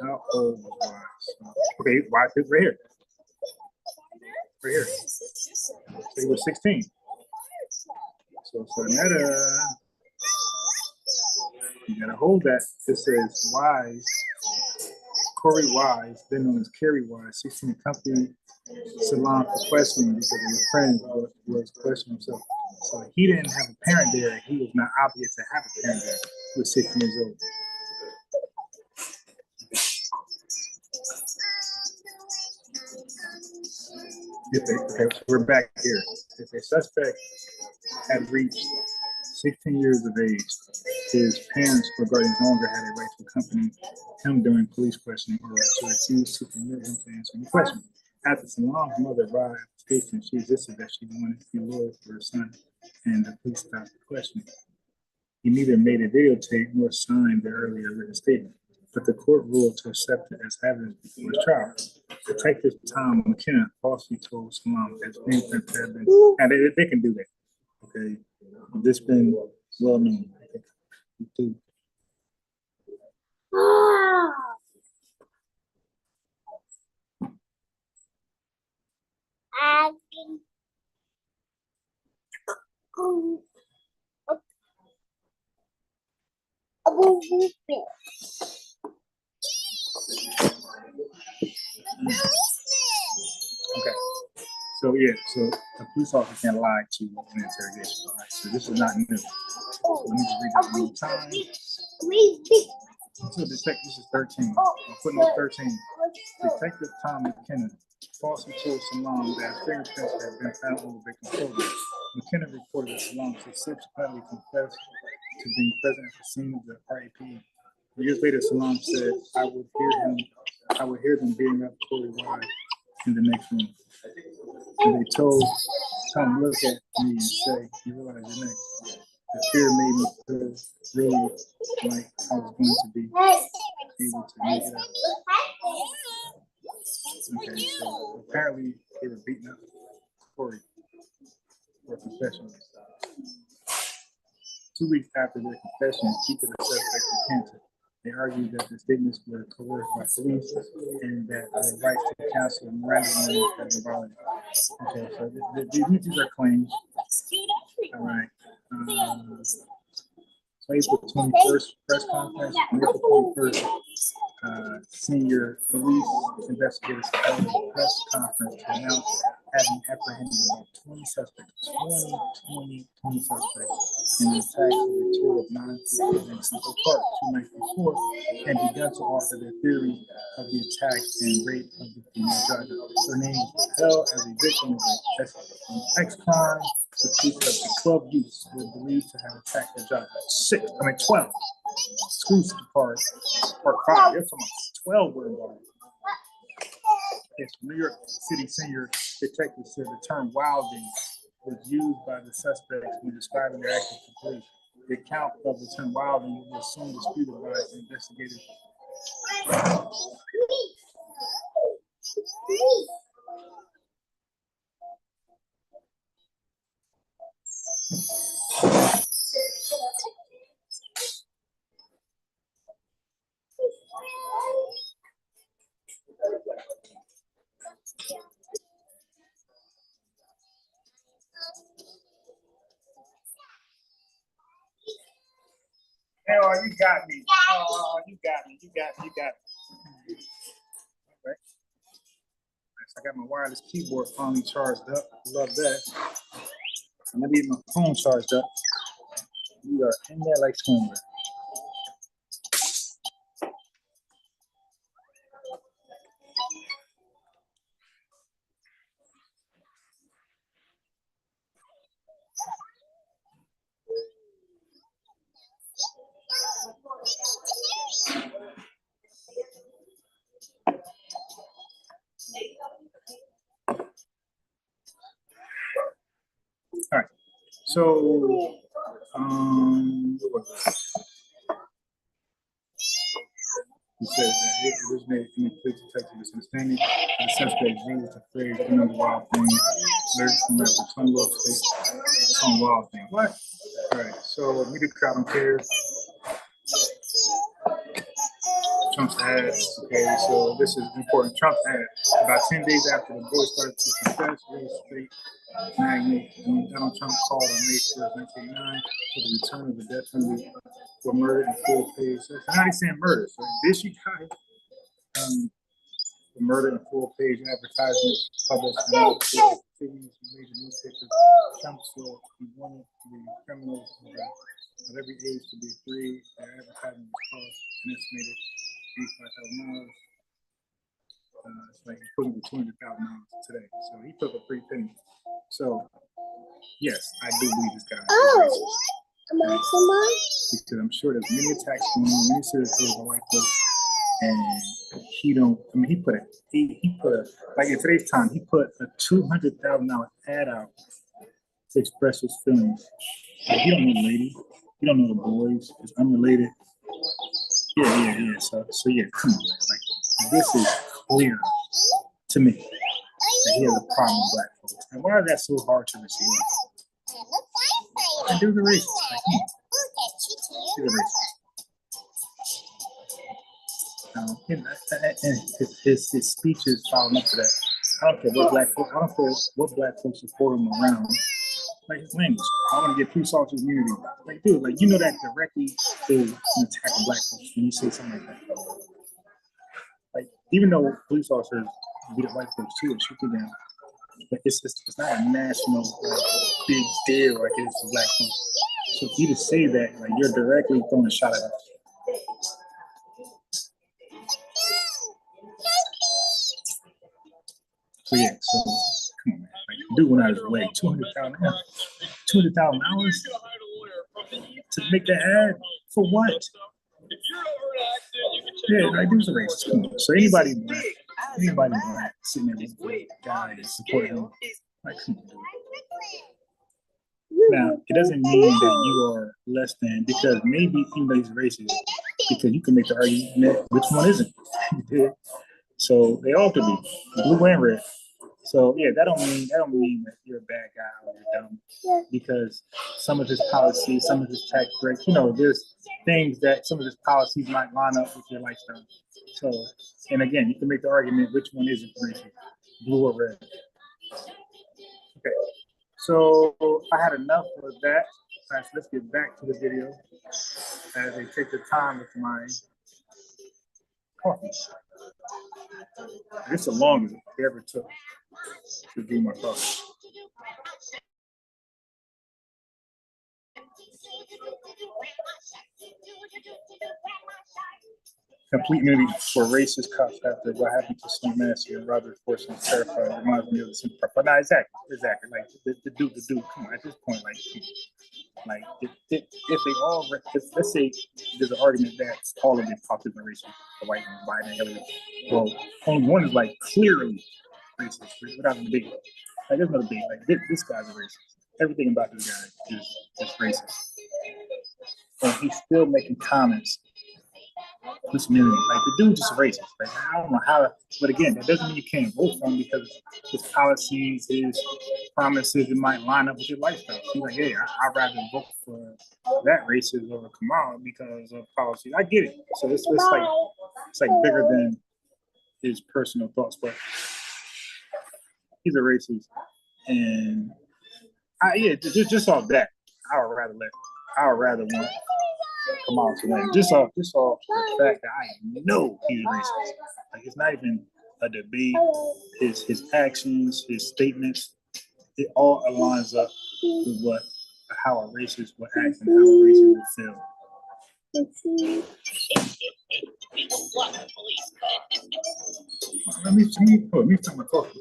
How old was Wise? Okay, Wise is right here. Right here. So he was 16. So Sonetta, you gotta hold that. It says Wise. Corey Wise, then known as Kerry Wise, 16, accompanied Salam for questioning because his friend was questioning himself. So he didn't have a parent there. He was not obligated to have a parent there. He was 16 years old. Okay, so we're back here. If a suspect had reached 16 years of age, his parents or guardians no longer had a right to accompany him during police questioning or to refuse to permit him to answer any question. After Salam's mother arrived at the station, she insisted that she wanted to be loyal for her son, and the police stopped the questioning. He neither made a videotape nor signed the earlier written statement, but the court ruled to accept it as evidence before his trial. Detective Tom McKenna falsely told Salam that fingerprints had been, and they can do that. Okay, this been well known. Okay. So yeah, so a police officer can lie to an interrogation. Right? So this is not new. So let me just read that one more time. So this is 13. I'm putting up 13. Detective Tom McKenna falsely told Salam that fingerprints had been found on the victim's clothing. McKenna reported that Salam subsequently confessed to being present at the scene of the RAP. Years later, Salam said, I would hear them beating up Corey Wise in the next room. And they told Tom, look at me and say, you realize you're next. The fear made me feel really like I was going to be able to make it up. Okay, so apparently they were beating up Corey for confession. 2 weeks after their confession, each of the suspects recanted. They argued that the statements were coerced by police and that their rights to counsel and Miranda warnings had been violated. Okay, so these are claims. All right. So April 21st press conference, April 21st, senior police investigators held a press conference to announce having apprehended about 20 suspects, 20 suspects in the attack of the tour of 9 people in Central Park 2 nights before, and begun to offer their theory of the attack and rape of the female driver. Her name was held as a victim of an ex-crime. The police said the 12 youths were believed to have attacked the driver. 12. Exclusive part 5. You're talking about 12 were involved. Yes, New York City senior detective said the term wilding was used by the suspects when describing their actions to police. The account of the term wilding was soon disputed by investigators. Oh, you got me. Oh, you got me. Right. I got my wireless keyboard finally charged up. Love that. I'm gonna get my phone charged up. We are in there like swimwear. All right. So, he said that it originated from the police detective misunderstanding. The suspect used the phrase "another wild thing," learned from rapper Tongue Wild Thing. What? All right. So, media crowd don't care. Trump's ad. Okay, so this is important. Trump's ad. About 10 days after the boy started to confess, real estate magnate Donald Trump called on May 1st, 1989 for the return of the death penalty for murder and full page. So now he's saying murder. So this you got the murder and full page advertisements published in all cities, major newspapers. Trump said he wanted the criminals of every age to be free. Their advertising cost an estimated $85,000. It's like equivalent to $200,000 today. So he took a free penny. So yes, I do believe this guy is racist. Because I'm sure there's many attacks going on, many serious killers of white folks, and he don't. I mean, he put a like in today's time, he put a $200,000 ad out to express his feelings. Like, you don't know the lady, you don't know the boys. It's unrelated. Yeah. So yeah, come on, man. Like, this is clear to me that he has a problem with black folks. And why is that so hard to receive? And dude's a racist. Like, he's a racist. And his speech is following up to that. I don't care what black folks support him around. Like his language. I want to get police officers immunity. Like, dude, like, you know that directly is an attack on black folks when you say something like that. Like, even though police officers beat up white folks too and shoot them down, but it's not a national big deal like it is for black people. So for you to say that, like you're directly throwing a shot at us. So yeah, so come on, man. Like, dude went out of his way, $200,000 to make that ad for what? Yeah, like dude's a racist. Come on. So anybody black sitting there with the guy and supporting him, like come on, dude. Now, it doesn't mean that you are less than, because maybe even though he's racist, because you can make the argument which one isn't. So they all could be blue and red. So yeah, that don't mean that you're a bad guy or you're dumb, because some of his policies, some of his tax breaks, there's things that some of his policies might line up with your lifestyle. So, and again, you can make the argument which one isn't racist, blue or red. Okay, so I had enough of that. All right, so let's get back to the video as they take the time with my coffee. It's the longest it ever took to do my coffee. Complete immunity for racist cops after what happened to Snoop Massey and Robert Forson is terrifying. Reminds me of the Super. But not exactly. Like the dude. Come on, at this point, like if they all, let's say there's an argument that all of them talked about racism, the white man, Biden, and Hillary. Well, only one is like clearly racist without a debate. Like there's no debate. Like this guy's a racist. Everything about this guy is racist, and he's still making comments. This community, like the dude's just racist. Like I don't know how, but again, that doesn't mean you can't vote for him because his policies, his promises, it might line up with your lifestyle. He's like, hey, I'd rather vote for that racist over Kamala because of policies. I get it. So it's like bigger than his personal thoughts, but he's a racist, and just off that, I would rather want Kamala to win. Just off the fact that I know he's racist. Like it's not even a debate. His actions, his statements, it all aligns up with how a racist would act and how a racist would feel. Let me start my coffee.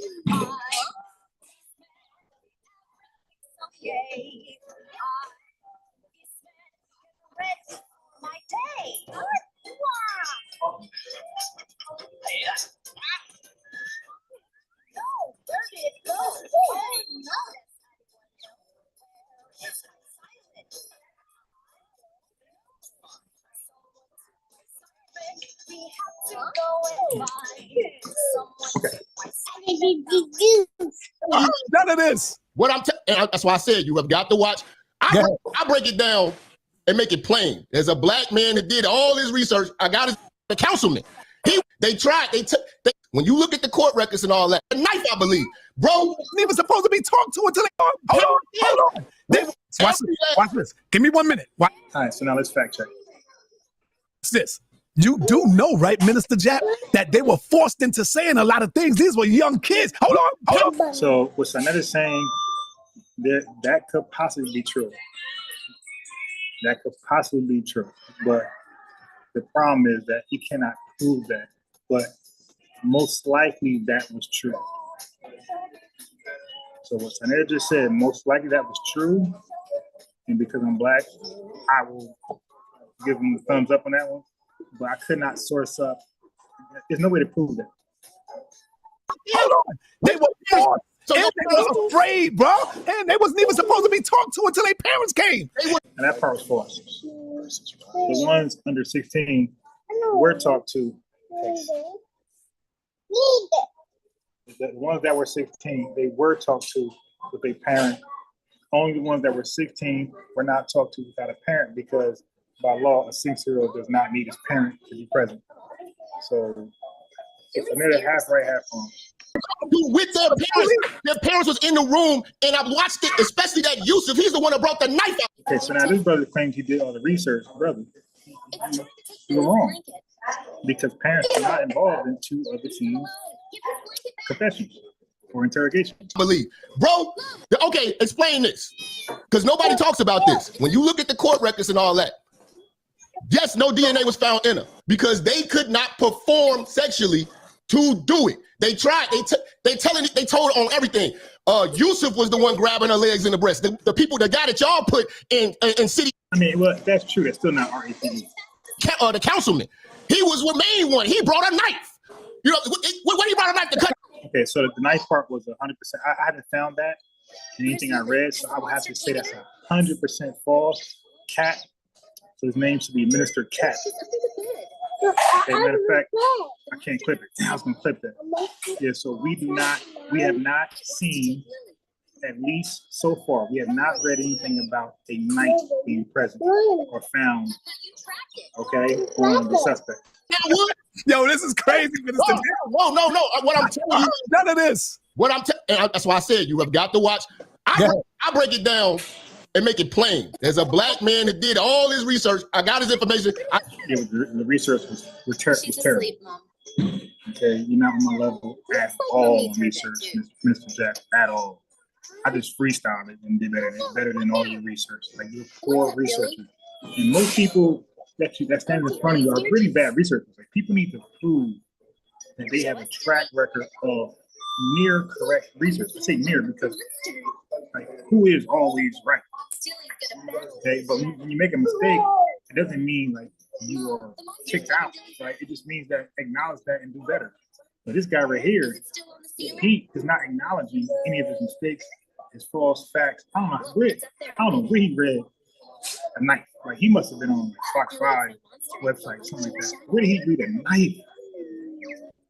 My day. Wow. No, where did it go? Oh, no. We have to go and find someone. None of this. That's why I said you have got to watch. I break it down and make it plain. There's a black man that did all his research. I got his councilman. When you look at the court records and all that, a knife, I believe, bro. Wasn't even supposed to be talked to until they. Hold on. Watch this. Give me 1 minute. Watch All right, so now let's fact check. this. You do know, right, Minister Jap, that they were forced into saying a lot of things. These were young kids. Hold on. So what Sanet is saying, that could possibly be true. That could possibly be true. But the problem is that he cannot prove that. But most likely that was true. So what Sanet just said, most likely that was true. And because I'm black, I will give him the thumbs up on that one. But I could not source up. There's no way to prove that. Hold on. They were forced. So and they were afraid, bro. And they wasn't even supposed to be talked to until their parents came. And that part was false. The ones under 16 were talked to. The ones that were 16, they were talked to with a parent. Only the ones that were 16 were not talked to without a parent, because by law, a 6-year-old does not need his parent to be present. So it's another half right, half wrong. With their parents was in the room, and I watched it, especially that Yusuf. He's the one that brought the knife out. Okay, so now this brother claims he did all the research. Brother, you're wrong, because parents are not involved in two of the team's confessions. for interrogation. Believe, bro. Okay, explain this, because nobody talks about this. When you look at the court records and all that, yes, no DNA was found in her because they could not perform sexually to do it. They tried. They told on everything. Yusuf was the one grabbing her legs and the breast. The people, the guy that y'all put in city. I mean, well, that's true. That's still not RAPD. The councilman. He was the main one. He brought a knife. You know, when he brought a knife to cut. Okay, so the knife part was 100%. I haven't found that in anything I read, so I would have to say that's 100% false. Cat. So his name should be Minister Cat. Okay, matter of fact, I can't clip it. I was gonna clip that. Yeah, so we have not seen, at least so far, we have not read anything about a knife being present or found, okay, on the suspect. Yo, this is crazy. Whoa, no. What I'm telling you, none of this. That's why I said you have got to watch. I break it down and make it plain. There's a black man that did all his research. I got his information. The research was terrible. Okay, you're not on my level at all on research, Min.Jap, at all. I just freestyled it and did better than all your research. Like, you're poor researchers. And most people that stand in front of you are really bad researchers. Like, people need to prove that they have a track record of near correct research. I say near because, like, who is always right? Okay, but when you make a mistake, it doesn't mean like you are kicked out, right? It just means that acknowledge that and do better. But this guy right here, he is not acknowledging any of his mistakes, his false facts. I don't know where he read a knife. Like, he must have been on Fox 5 website, something like that. Where did he read a knife?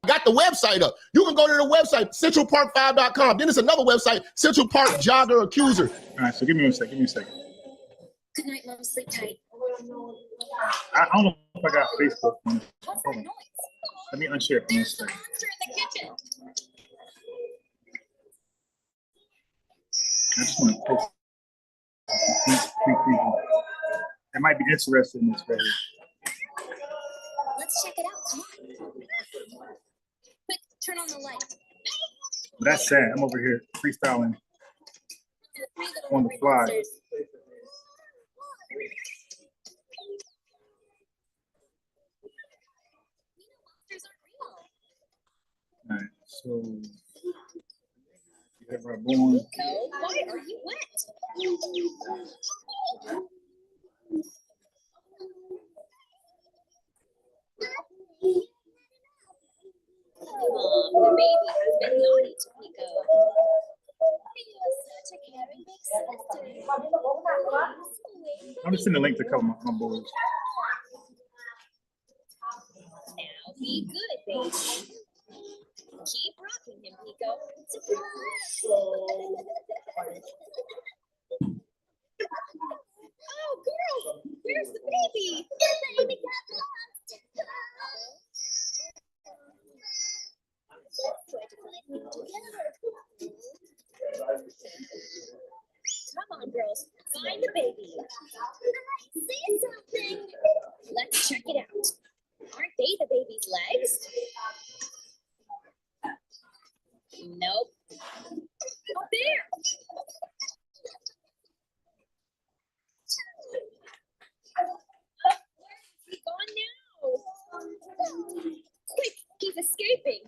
Got the website up. You can go to the website, centralpark5.com. Then there's another website, Central Park Jogger Accuser. All right, so give me a second. Good night, Mom. Sleep tight. I don't know if I got Facebook on this. Hold on. Let me unshare for 1 second. I just want to post these three people that might be interested in this right here. Let's check it out. Come on. Quick, turn on the light. But that's sad. I'm over here freestyling on the fly. All right, so you have our born. Why are you wet? The baby has been naughty to Pico. He was such a caring big sister. I'm just sending a link to a couple of my boys. Now be good, baby. Keep rocking him, Pico. Oh, girl, where's the baby? The baby got lost. Let's try to find him together. Come on, girls, find the baby. Say something. Let's check it out. Aren't they the baby's legs? Nope. Oh, there. Where's he gone now? Quick, he's escaping.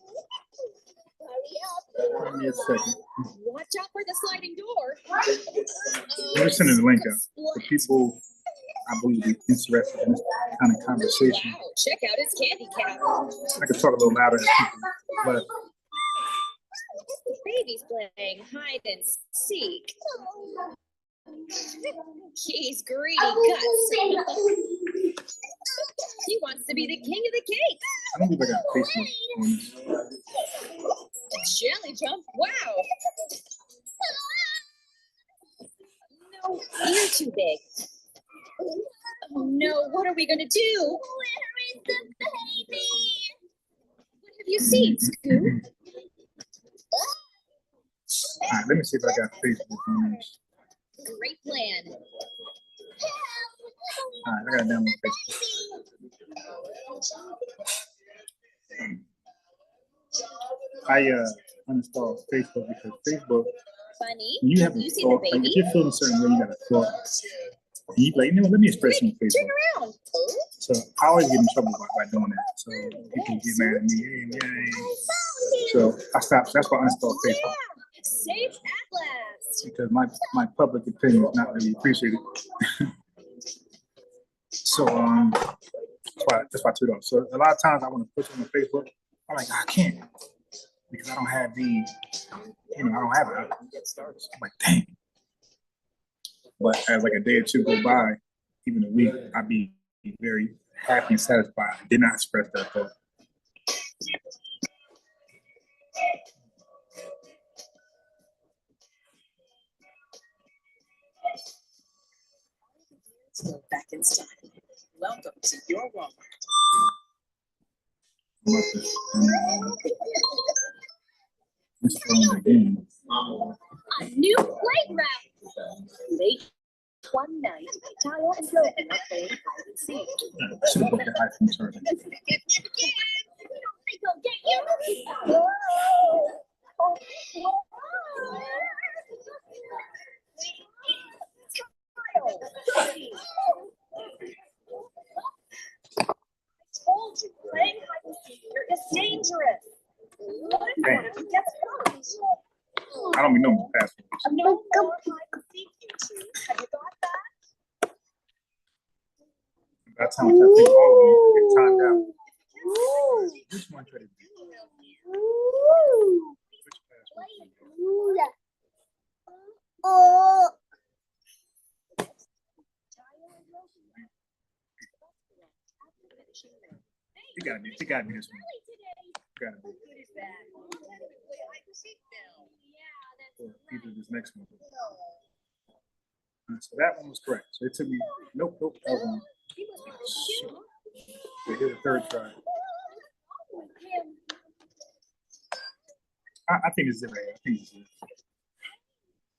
Hurry up. Give me a second. Watch out for the sliding door. I'm just sending the link out for people I believe are interested in this kind of conversation. Wow, check out his candy cap. I can talk a little louder than people, but The baby's playing hide and seek. He's greedy guts. He wants to be the king of the cake. I don't think I got Facebook on this. Jelly jump, wow. No, you're too big. Oh no, what are we gonna do? Where is the baby? What have you seen, Scoop? All right, let me see if I got Facebook on this. Great plan. All right, I got it down on Facebook. I uninstall Facebook because Facebook, Bunny, when you have a you see the thought, like baby? if you're feeling a certain way, you got a thought. And you be like, you know what, let me express it on Facebook. Turn around. So I always get in trouble by doing that. So people get mad at me. Hey. So I stopped. So that's why I uninstalled Facebook. Safe at last. Because my public opinion is not really appreciated. So that's why I took it off. So a lot of times I want to push on Facebook. I'm like, I can't because I don't have the, I don't have it. I'm like, dang. But as like a day or two go by, even a week, I'd be very happy and satisfied. I did not express that thought. Go back in style. Welcome to your Walmart. Again. A new playground. Late one night, Tyler and Logan are playing hide and seek. Should have bought the iPhone charger. Told you, playing hide and seek here is dangerous. Dang. I don't even know my password. No more hide and seek, you two. Have you got that? By the time I think all of them, I get timed out. Which one should it be? Which password? It gotta be this one. Gotta be. Or either this next one. So that one was correct. So it took me, nope, that one. Shoot. They hit a third try. I think it's it right here. I think it's it.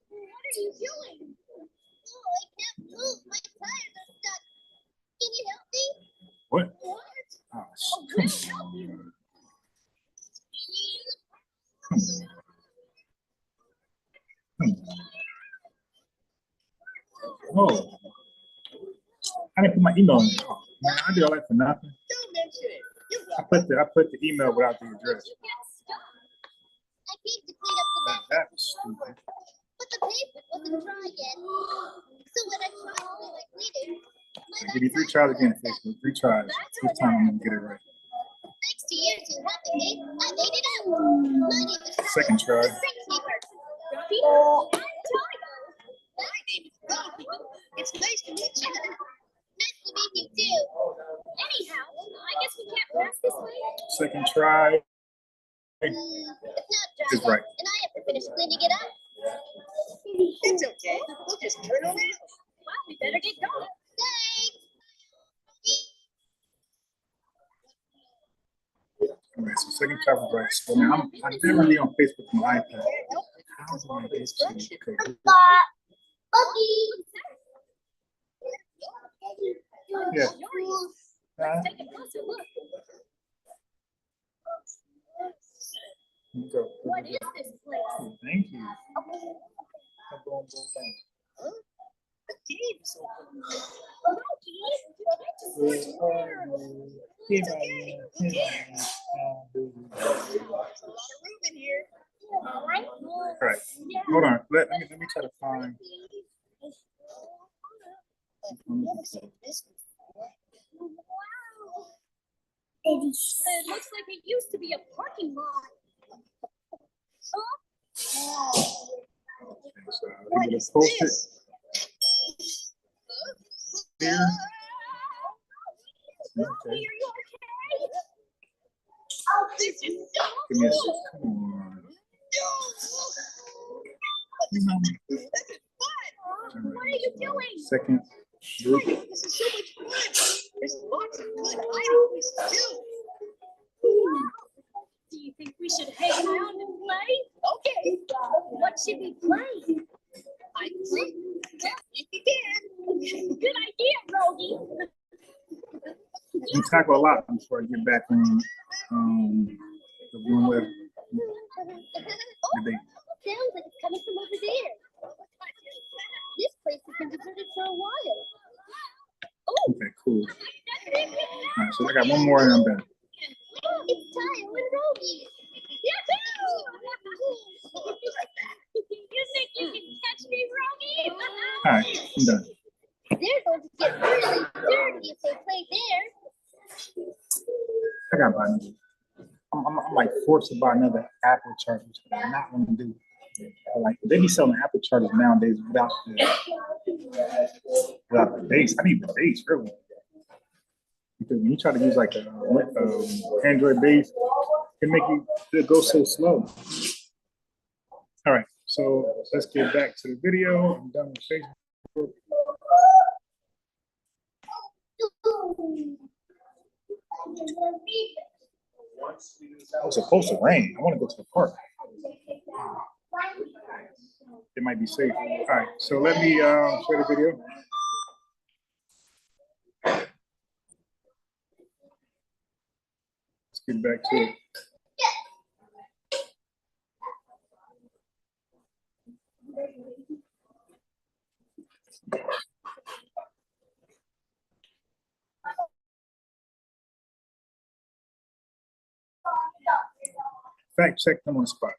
What are you doing? Oh, I can't move. My tires are stuck. Can you help me? What? What? Oh, come on. Oh, I didn't put my email in. Oh, man, I did all that for nothing. Don't mention it. I put the email without the address. I came to clean up the mess. That was stupid. But the pavement wasn't dry yet. So when I tried to do my cleaning, I give you 3 tries again, Facebook. 3 tries. This time I'm gonna get it right. thanks to you two helping me, I made it out. My name is Second try. the Safety person. Robbie, I'm Tyler. My name is Robbie. It's nice to meet you. Nice to meet you too. Anyhow, I guess we can't pass this way. Second try. It's not dry Is yet, right. and I have to finish cleaning it up. It's okay. We'll just turn around. Well, we better get going. Thanks. All right, so second try was right. So now I'm never on Facebook on my iPad. How do I get to code? Yeah. Let's take a closer look. Go. What is this place? Oh, thank you. Boom, boom, boom. The game's open. Loki, you can't just sit there. It's okay. There's a lot of room in here. Right. Hold on. Let me try to find. It looks like it used to be a parking lot. So I'm gonna post it here. Loki, Okay. are you okay? This is so Give me a second. Come on. this is fun. What are you doing? Second group. This is so much fun. There's lots of good hiding places too. Do you think we should hang around and play? Okay. What should we play? I think if you can. Good idea, Rogie. We tackle a lot before I get back on the one web. Debate. Sounds like it's coming from over there. This place has been deserted for a while. Oh, Okay, cool. All right, so I got one more and I'm done. it's Tayo and Rogie. Yahoo! You think you can catch me, Rogie? All right, I'm done. They're going to get really dirty if they play there. I got to buy another. I'm like forced to buy another Apple charger, which I not want to do. Like they be selling Apple chargers nowadays without the base. I need the base really, because when you try to use like a Android base, it go so slow. All right, so let's get back to the video. I'm done with Facebook. It was supposed to rain. I want to go to the park. It might be safe. All right, so let me share the video. Let's get back to it. Fact check them on the spot.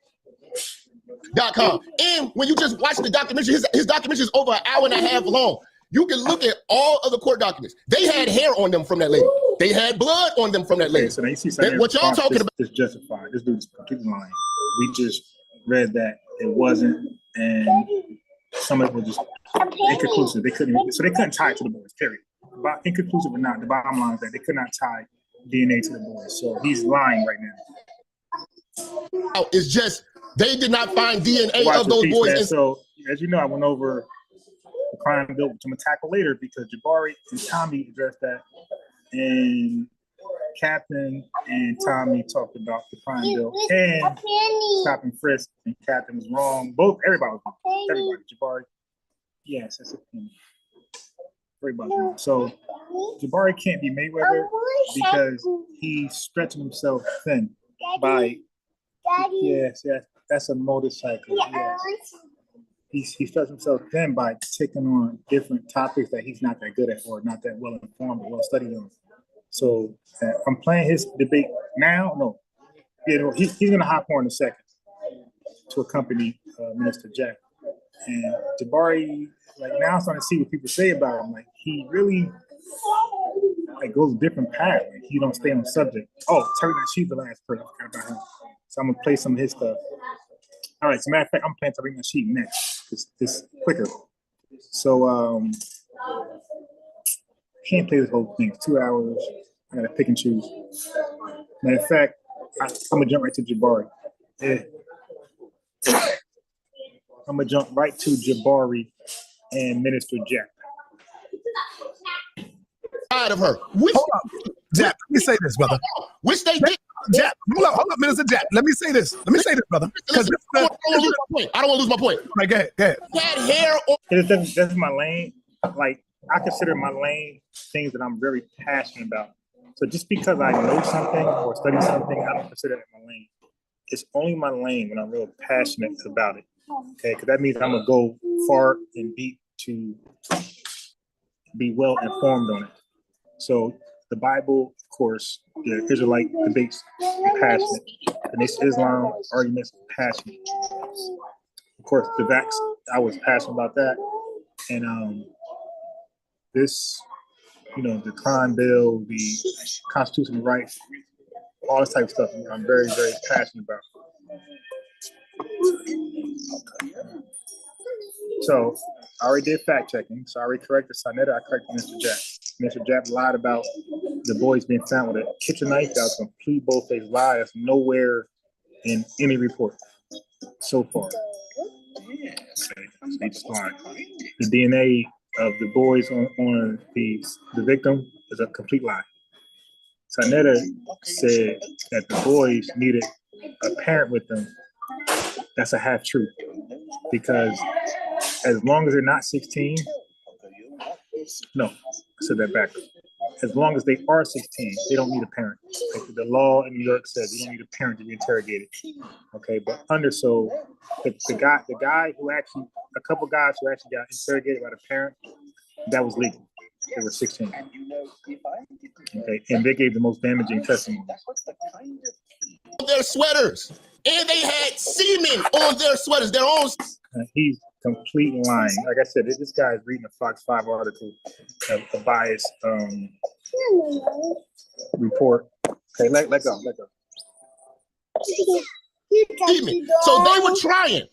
.com. And when you just watch the documentary, his documentary is over an hour and a half long. You can look at all of the court documents. They had hair on them from that lady. They had blood on them from that lady. Okay, so now you see something. What y'all talking about is justified. This dude's completely lying. We just read that it wasn't, and some of it was just inconclusive. They couldn't tie it to the boys. Period. But inconclusive or not, the bottom line is that they could not tie DNA to the boys. So he's lying right now. It's just they did not find DNA of those boys. Man. So as you know, I went over the crime bill, which I'm gonna tackle later because Jabari and Tommy addressed that, and Captain and Tommy talked about the crime bill and stop and frisk, and Captain was wrong. Everybody was wrong. Everybody. Jabari, yes, that's a penny. Everybody was wrong. So Jabari can't be Mayweather because he's stretching himself thin by. Yes, that's a motorcycle. Yes. He stretched himself thin by taking on different topics that he's not that good at or not that well informed or well studied on. So I'm playing his debate now. No, he's going to hop on in a second to accompany Minister Jack. And Jabari, like now I'm starting to see what people say about him. Like he really goes a different path. Like, he don't stay on the subject. Oh, Terry Nasheed's the last person. I forgot about him. So I'm gonna play some of his stuff. All right, as a matter of fact, I'm playing Tariq Nasheed next. It's quicker. So can't play this whole thing. It's 2 hours. I gotta pick and choose. Matter of fact, I'm gonna jump right to Jabari. Yeah. I'm gonna jump right to Jabari and Minister Jap. Side of her. Hold up, Jap. Let me say this, brother. Which they did. Jap, hold up, Minister Jap. Let me say this, brother. Because I don't want to lose my point. I don't want to lose my point. Right, go ahead. He had hair on. That's my lane. Like I consider my lane things that I'm very passionate about. So just because I know something or study something, I don't consider it my lane. It's only my lane when I'm real passionate about it. Okay, because that means I'm gonna go far and deep to be well informed on it. So the Bible, of course, the Israelite debates, passionate. The Nation of Islam arguments, passionate. Of course, the vax, I was passionate about that. And this, the crime bill, the constitutional rights, all this type of stuff, I'm very, very passionate about. So I already did fact checking. So I already corrected Sonetta. I corrected Mr. Jap. Mr. Jap lied about the boys being found with a kitchen knife. That was a complete bold-faced lie. That's nowhere in any report so far. Okay, so he just lied. The DNA of the boys on the victim is a complete lie. Sonetta said that the boys needed a parent with them. That's a half truth, because as long as they're not 16, no, I said that backwards. as long as they are 16, they don't need a parent. Like the law in New York says you don't need a parent to be interrogated. Okay, but under so the guy who actually, a couple guys who actually got interrogated by the parent, that was legal. They were 16. Okay, and they gave the most damaging testimony. Their sweaters, and they had semen on their sweaters, their own. He's complete lying. Like I said, this guy is reading a Fox 5 article, a biased report. Okay, let go. Semen. So they were trying.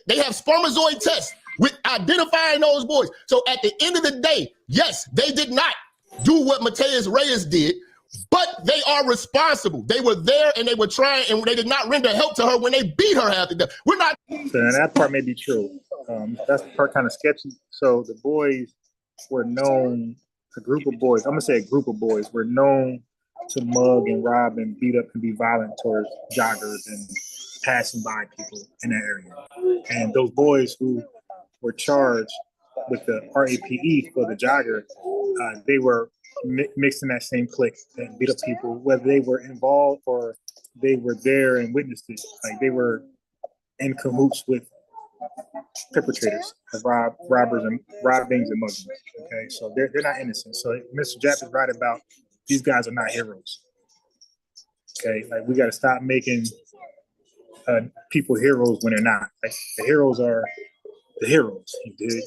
They have spermatozoid tests with identifying those boys. So at the end of the day, yes, they did not do what Mateus Reyes did, but they are responsible. They were there and they were trying, and they did not render help to her when they beat her half to death. We're not. So that part may be true. That's the part kind of sketchy. So the boys were known, a group of boys, I'm gonna say a group of boys were known to mug and rob and beat up and be violent towards joggers and passing by people in that area. And those boys who were charged with the RAPE for the jogger, they were mixed in that same clique and beat up people, whether they were involved or they were there and witnessed it. Like they were in cahoots with perpetrators of robbers and robbings and muggings. Okay, so they're not innocent. So Mr. Jap is right about these guys are not heroes. Okay, like we got to stop making people heroes when they're not. Like the heroes are the heroes. You did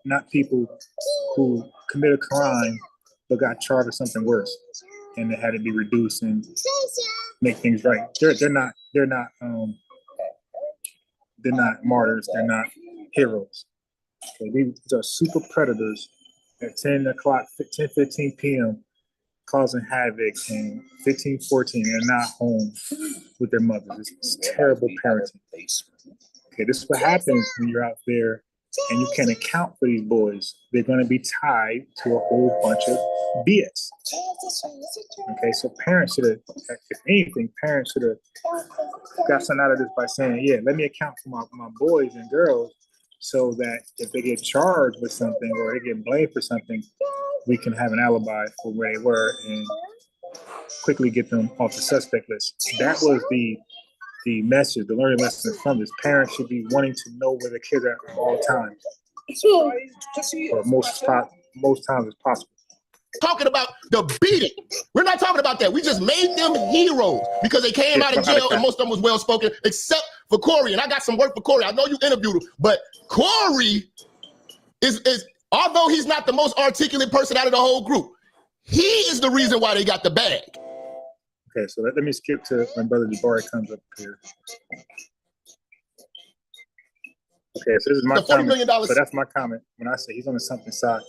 not people who commit a crime but got charged with something worse and they had to be reduced and make things right. They're not martyrs. They're not heroes. Okay, these are super predators at 10:15 p.m. causing havoc and 15-14. They're not home with their mothers. It's terrible parenting. Okay, this is what happens when you're out there and you can't account for these boys. They're going to be tied to a whole bunch of BS. Okay, so parents should have, if anything, parents should have got something out of this by saying, yeah, let me account for my boys and girls so that if they get charged with something or they get blamed for something, we can have an alibi for where they were and quickly get them off the suspect list. That was the message, the learning lesson from this. Parents should be wanting to know where the kids are at all times, or most times as possible. Talking about the beating. We're not talking about that. We just made them heroes because they came out of jail and most of them was well spoken, except for Corey. And I got some work for Corey. I know you interviewed him, but Corey is although he's not the most articulate person out of the whole group, he is the reason why they got the bag. Okay, so let me skip to when Brother Jabari comes up here. Okay, so this is my comment. So that's my comment when I say he's on the something side.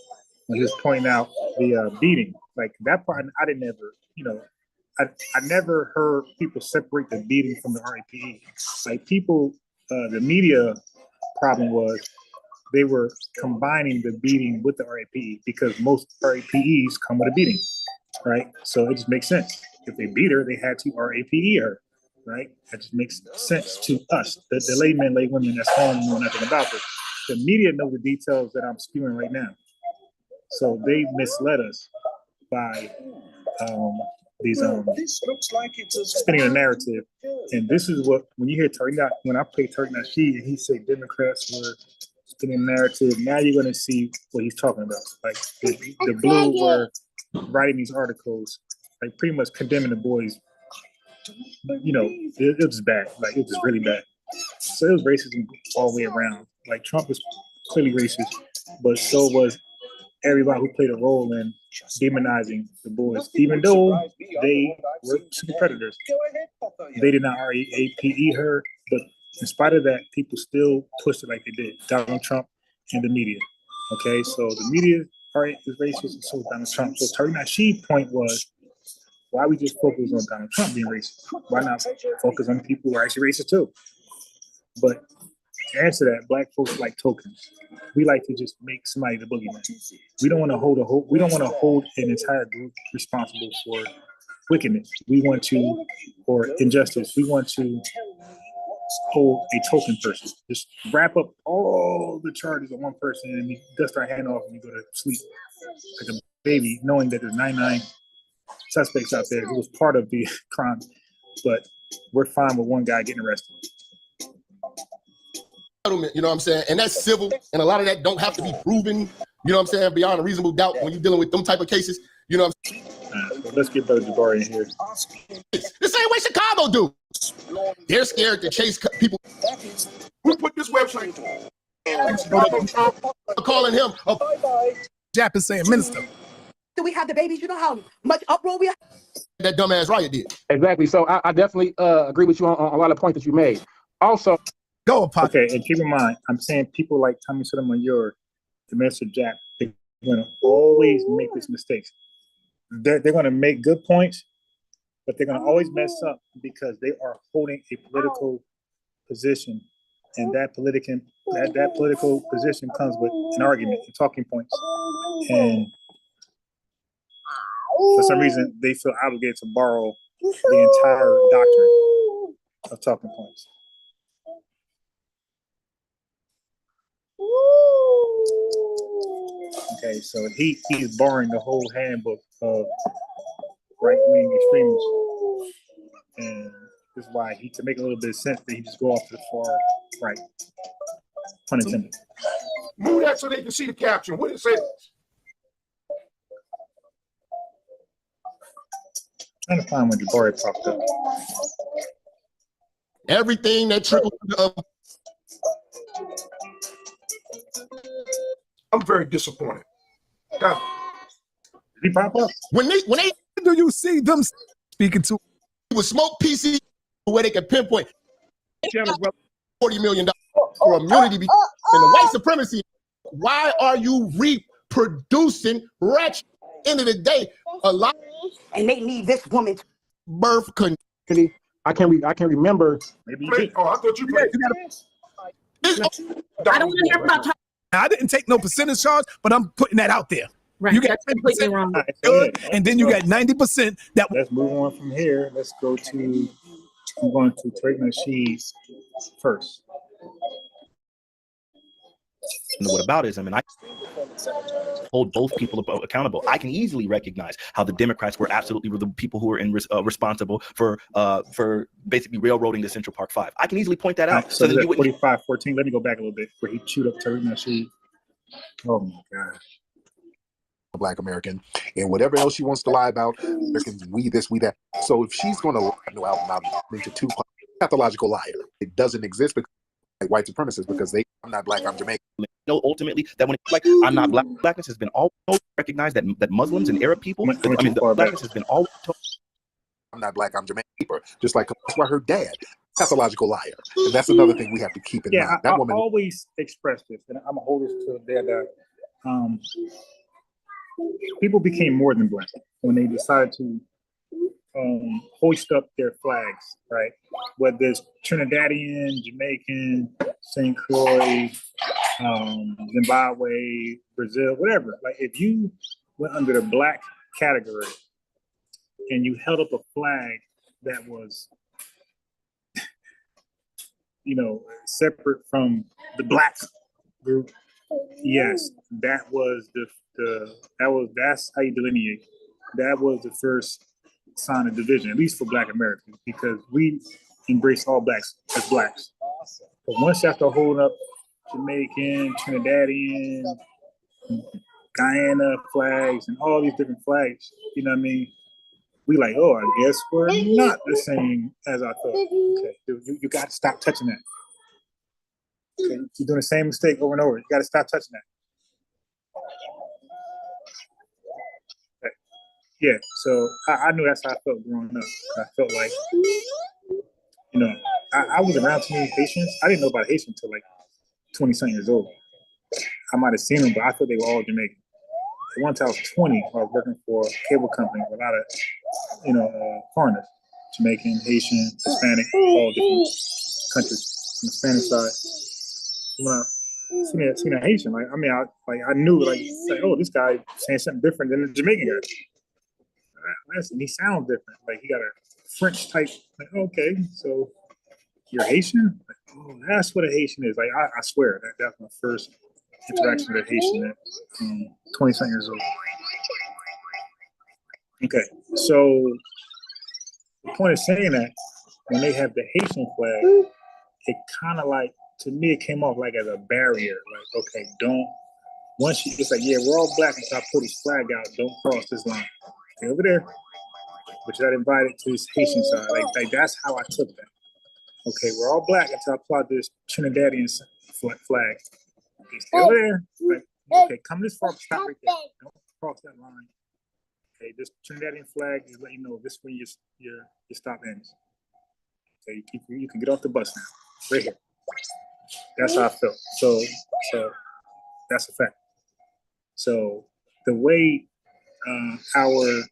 When he was pointing out the beating, like that part, I didn't ever, I never heard people separate the beating from the RAPE. Like people, the media problem was they were combining the beating with the RAPE because most RAPEs come with a beating, right? So it just makes sense. If they beat her, they had to RAPE her, right? That just makes sense to us, the laymen, lay women that's home know nothing about this. The media know the details that I'm spewing right now. So they misled us by spinning a narrative. And this is what, when you hear Tariq, when I play Tariq Nasheed and he say Democrats were spinning a narrative, now you're going to see what he's talking about. Like the Blue were writing these articles, like pretty much condemning the boys. It was bad. Like it was really bad. So it was racism all the way around. Like Trump was clearly racist, but so was everybody who played a role in demonizing the boys, even though they were super predators. They did not RAPE her, but in spite of that, people still pushed it like they did. Donald Trump and the media. Okay, so the media is racist, and so is Donald Trump. So Tariq Nasheed's point was, why we just focus on Donald Trump being racist? Why not focus on people who are actually racist too? But to answer that, Black folks like tokens. We like to just make somebody the boogeyman. We don't want to hold an entire group responsible for wickedness. We want to, or injustice. We want to hold a token person. Just wrap up all the charges on one person and we dust our hand off and we go to sleep like a baby, knowing that there's 99 suspects out there who was part of the crime, but we're fine with one guy getting arrested. You know what I'm saying? And that's civil, and a lot of that don't have to be proven, you know what I'm saying, beyond a reasonable doubt when you're dealing with them type of cases. You know what I'm saying? So let's get Brother Jabari in here. The same way Chicago do. They're scared to chase people. Who put this website? Calling him a Jap is saying, Minister. Do we have the babies? You know how much uproar we have? that dumbass riot did. Exactly. So I definitely agree with you on a lot of points that you made. Also, Go, Apostle. Okay, and keep in mind, I'm saying people like Tommy Sotomayor, the Minister Jap, they're going to always make these mistakes. They're going to make good points, but they're going to always mess up because they are holding a political position, and that political position comes with an argument and talking points. And for some reason, they feel obligated to borrow the entire doctrine of talking points. Okay, so he's borrowing the whole handbook of right-wing extremists, and this is why to make a little bit of sense that he just go off to the far right. Pun intended. Move that so they can see the caption. What it says. Trying to find when Jabari popped up. Everything that trickles. I'm very disappointed. Did he pop up? When they Do you see them speaking to? would smoke PC where they could pinpoint $40 million for immunity and the white supremacy. Why are you reproducing wretched? End of the day, a lot And they need this woman. birth I can remember. Maybe you did. Oh, I thought you put I don't want to hear about I didn't take no percentage charge, but I'm putting that out there. right. You got That's completely wrong. All right, so good, and then you got 90% that. let's move on from here. Let's go to, I'm going to Tariq Nasheed first. And what about is, I mean, I hold both people accountable. I can easily recognize how the Democrats were absolutely the people who were responsible for basically railroading the Central Park Five. I can easily point that out. Right, so then you would 45-14. Let me go back a little bit where he chewed up Tariq Nasheed. Oh my God. A Black American, and whatever else she wants to lie about, Americans, we this, we that. So if she's going to lie no album out into two pathological liar, it doesn't exist because like white supremacists because I'm not black, I'm Jamaican. know ultimately that when it's like I'm not black, blackness has been always recognized that Muslims and Arab people, blackness has been always told. I'm not black, I'm Jamaican. Just like that's why her dad, pathological liar, and that's another thing we have to keep in mind. That woman always expressed this, and I'm gonna hold this to that. People became more than black when they decided to hoist up their flags, right? Whether it's Trinidadian, Jamaican, St. Croix, Zimbabwe, Brazil, whatever. Like if you went under the black category and you held up a flag that was, separate from the black group, yes, that's how you delineate. That was the first sign of division, at least for Black Americans, because we embrace all blacks as blacks. But once you start holding up Jamaican, Trinidadian, Guyana flags and all these different flags, you know what I mean? We like, oh, I guess we're not the same as I thought. Okay, you got to stop touching that. Okay, you're doing the same mistake over and over. You got to stop touching that. Okay. Yeah, so I knew that's how I felt growing up. I felt like, I was around too many Haitians. I didn't know about Haitians until like 20-something years old. I might have seen them, but I thought they were all Jamaican. Once I was 20, I was working for a cable company with a lot of, foreigners, Jamaican, Haitian, Hispanic, all different countries on the Spanish side. When I seen a Haitian, I knew, oh, this guy saying something different than the Jamaican guy. Listen, he sounds different. Like he got a French type. Like, okay, so you're Haitian? Like, oh, that's what a Haitian is. Like I swear that's my first interaction with a Haitian at 20-something years old. Okay, so the point of saying that when they have the Haitian flag, it kind of like, to me, it came off like as a barrier. Like, okay, don't, once you, it's like, yeah, we're all black until I pull this flag out, don't cross this line. Stay over there, but you're not invited to this Haitian side. Like that's how I took that. Okay, we're all black until I pull out this Trinidadian flag. Okay, stay over there. Like, okay, come this far, stop right there. Don't cross that line. Okay, this Trinidadian flag is letting you know this when your stop ends. Okay, you can get off the bus now, right here. That's how I felt. So that's a fact. So the way our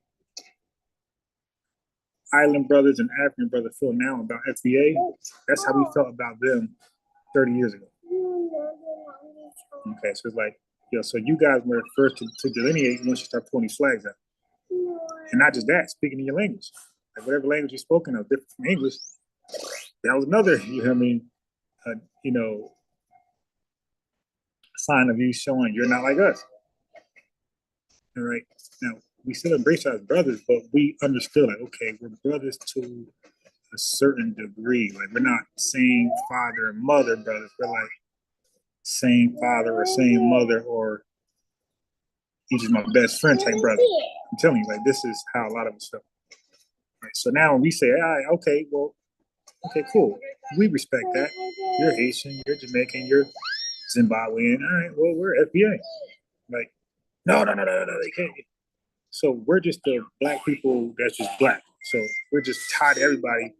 island brothers and African brothers feel now about FBA, that's how we felt about them 30 years ago. Okay, so it's like, so you guys were first to delineate once you start pulling these flags out. And not just that, speaking in your language. Like whatever language you're spoken of, different from English, that was another, you know what I mean, sign of you showing you're not like us. All right. Now, we still embrace our brothers, but we understood, like, okay, we're brothers to a certain degree. Like, we're not same father and mother brothers. We're like same father or same mother, or he's just my best friend type brother. I'm telling you, like, this is how a lot of us felt. Right. So now when we say, all right, okay, well, okay, cool. We respect that. You're Haitian, you're Jamaican, you're Zimbabwean. All right, well, we're FBA. Like, no, they can't. So we're just the black people that's just black. So we're just tied to everybody,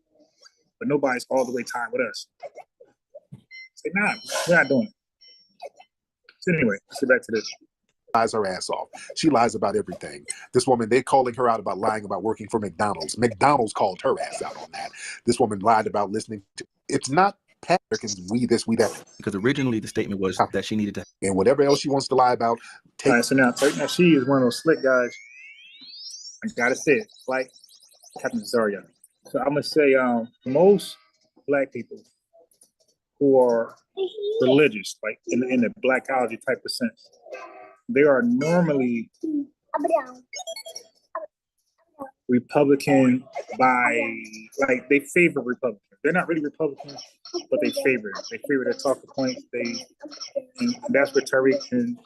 but nobody's all the way tied with us. Say, nah, we're not doing it. So anyway, let's get back to this. Lies her ass off. She lies about everything. This woman, they're calling her out about lying about working for McDonald's. McDonald's called her ass out on that. This woman lied about listening to, it's not Americans, we this, we that. Because originally the statement was that she needed to. And whatever else she wants to lie about, take. All right, so now she is one of those slick guys. I gotta say it, like Captain Zarya. So I'm gonna say most black people who are religious, like in the blackology type of sense, they are normally Republican by, like, they favor Republicans. They're not really Republicans, but they favor it. They favor their talking points. And that's where Tariq and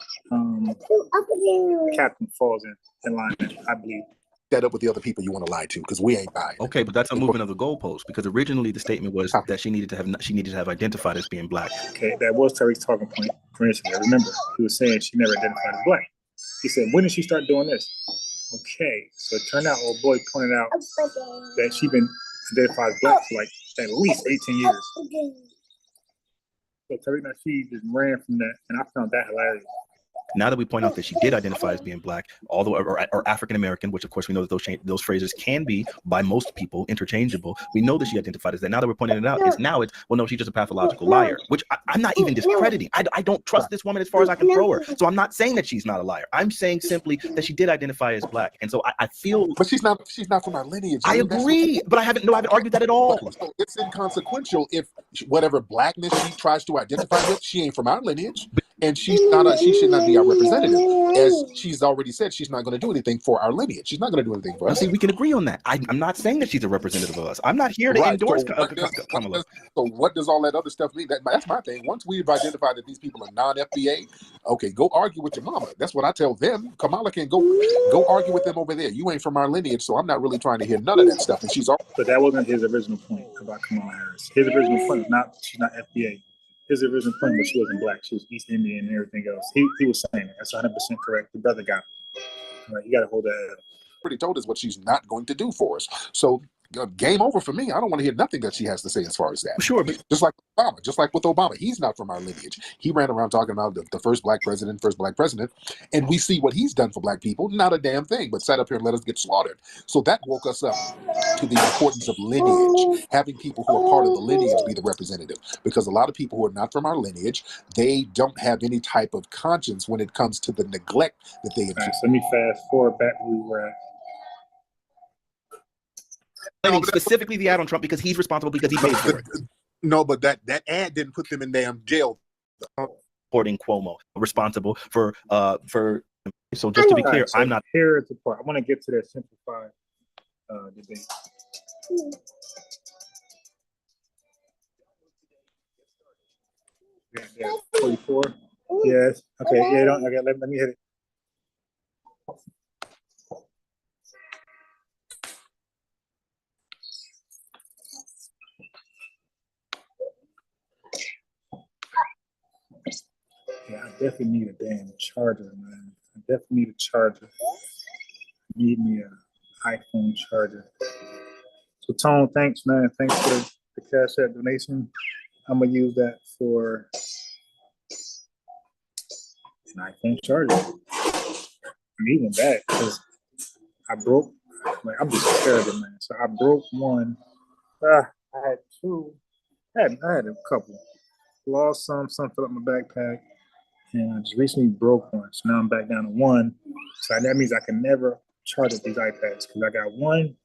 Captain falls in line, I believe. That up with the other people you want to lie to, because we ain't buying. Okay, but that's a movement of the goalpost, because originally the statement was that she needed to have identified as being black. Okay, that was Tariq's talking point. For instance, I remember he was saying she never identified as black. He said, when did she start doing this? Okay, so it turned out, old boy pointed out that she been identified as black for like at least 18 years. So Tariq, she just ran from that, and I found that hilarious. Now that we point out that she did identify as being black, although or African American, which of course we know that those phrases can be by most people interchangeable. We know that she identified as that. Now that we're pointing it out, it's well, no, she's just a pathological liar, which I'm not even discrediting. I don't trust this woman as far as I can throw her. So I'm not saying that she's not a liar. I'm saying simply that she did identify as black, and so I feel. But she's not from our lineage. I agree, but I haven't argued that at all. So it's inconsequential if whatever blackness she tries to identify with, she ain't from our lineage. And she should not be our representative. As she's already said, she's not going to do anything for our lineage. She's not going to do anything for us. See, we can agree on that. I'm not saying that she's a representative of us. I'm not here to endorse Kamala. So what does all that other stuff mean? That's my thing. Once we've identified that these people are non-FBA, okay, go argue with your mama. That's what I tell them. Kamala can go argue with them over there. You ain't from our lineage, so I'm not really trying to hear none of that stuff. And but that wasn't his original point about Kamala Harris. His original point was she's not FBA. His original point was she wasn't black. She was East Indian and everything else. He was saying it. That's 100% correct. The brother got it. Right, you got to hold that up. Pretty told us what she's not going to do for us. So game over for me. I don't want to hear nothing that she has to say as far as that. Sure, but just like with Obama, he's not from our lineage. He ran around talking about the first black president, and we see what he's done for black people. Not a damn thing, but sat up here and let us get slaughtered. So that woke us up to the importance of lineage, having people who are part of the lineage be the representative. Because a lot of people who are not from our lineage, they don't have any type of conscience when it comes to the neglect that they inflict. Right, so let me fast forward back where we were at. Specifically the ad on Trump because he's responsible because he paid for it. No, but that ad didn't put them in damn jail. Supporting Cuomo, responsible for So just to be All clear, right, so I'm not. here is the part. I want to get to that simplified debate. Yeah, 44. Yes. Okay. Yeah. Don't. Okay. Let me hit it. Yeah, I definitely need a damn charger, man. I definitely need a charger. Need me a iPhone charger. So Tone, thanks, man. Thanks for the Cash App donation. I'm gonna use that for an iPhone charger. I'm even that because I broke. Like, I'm just terrible, man. So I broke one. I had two. I had a couple. Lost some fell out my backpack, and I just recently broke one. So now I'm back down to one. So that means I can never charge up these iPads because I got one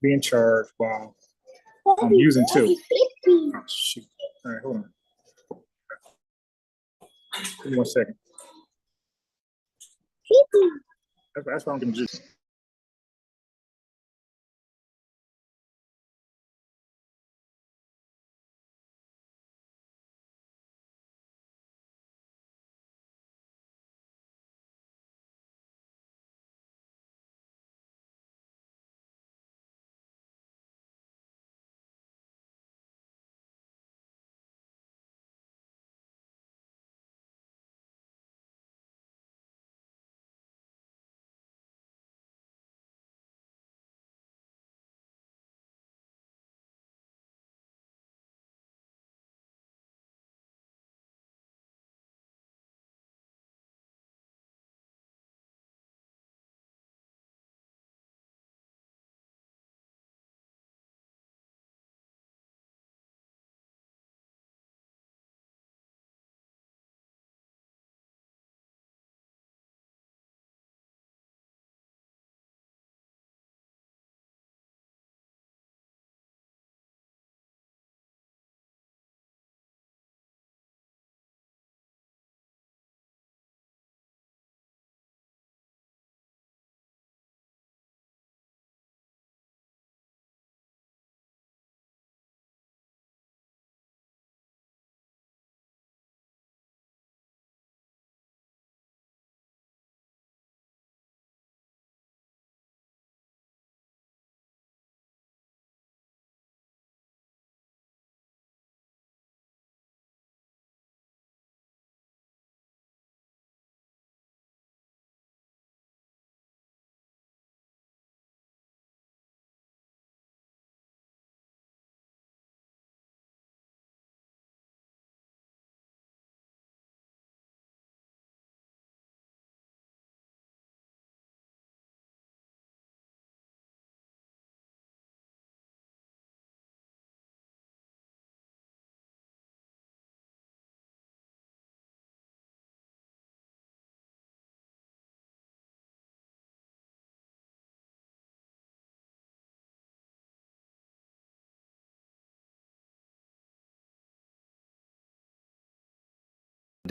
being charged while I'm using two. Oh shoot! All right, hold on. Give me 1 second. That's what I'm gonna do.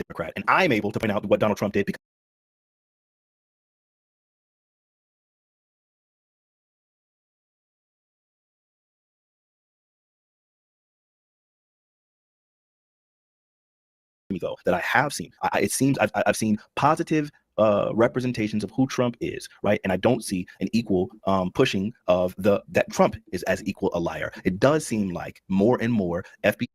Democrat, and I'm able to point out what Donald Trump did because though that I have seen. It seems I've seen positive representations of who Trump is, right? And I don't see an equal pushing of that Trump is as equal a liar. It does seem like more and more FBI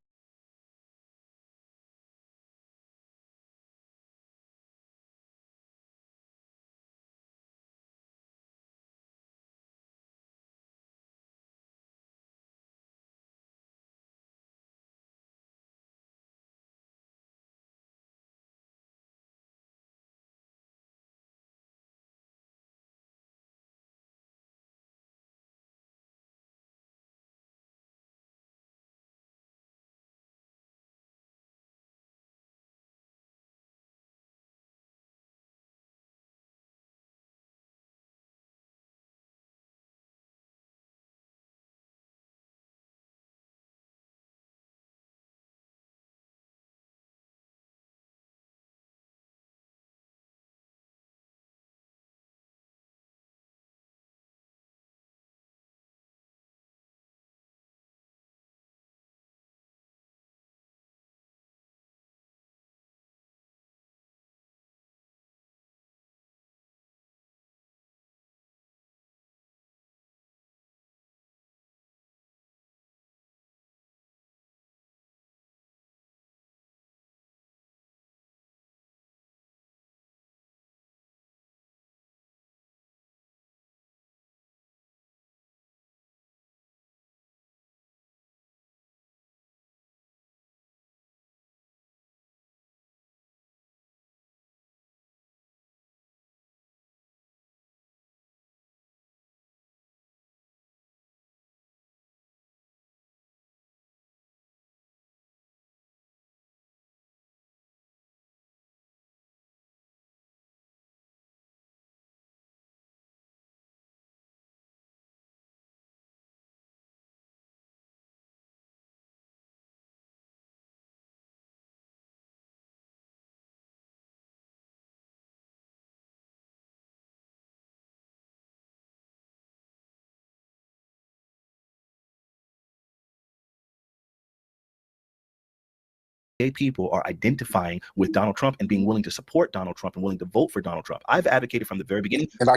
people are identifying with Donald Trump and being willing to support Donald Trump and willing to vote for Donald Trump. I've advocated from the very beginning. And I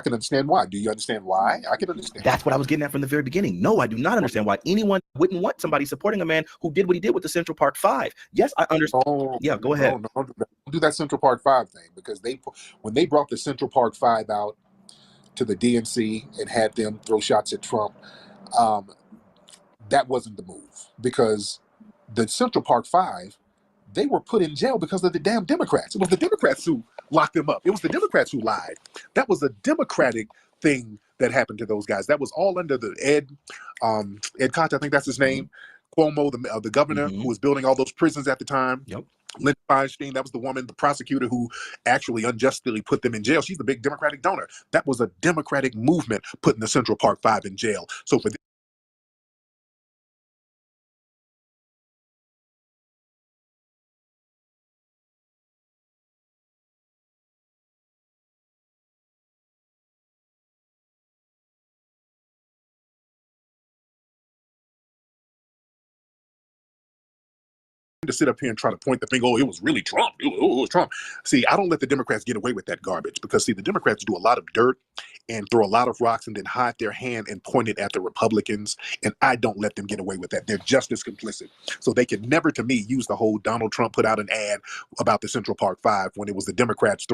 can understand why. Do you understand why? I can understand. That's what I was getting at from the very beginning. No, I do not understand why anyone wouldn't want somebody supporting a man who did what he did with the Central Park Five. Yes, I understand. Yeah, go ahead. No, don't do that Central Park 5 thing, because when they brought the Central Park 5 out to the DNC and had them throw shots at Trump, that wasn't the move, because the Central Park 5, they were put in jail because of the damn Democrats. It was the Democrats who locked them up. It was the Democrats who lied. That was a Democratic thing that happened to those guys. That was all under the Ed Koch, I think that's his name, Cuomo, the governor who was building all those prisons at the time. Yep. Lynn Feinstein, that was the woman, the prosecutor who actually unjustly put them in jail. She's the big Democratic donor. That was a Democratic movement putting the Central Park 5 in jail. So for to sit up here and try to point the finger, oh, it was really Trump. It was Trump. See, I don't let the Democrats get away with that garbage, because, see, the Democrats do a lot of dirt and throw a lot of rocks and then hide their hand and point it at the Republicans, and I don't let them get away with that. They're just as complicit. So they can never, to me, use the whole Donald Trump put out an ad about the Central Park 5 when it was the Democrats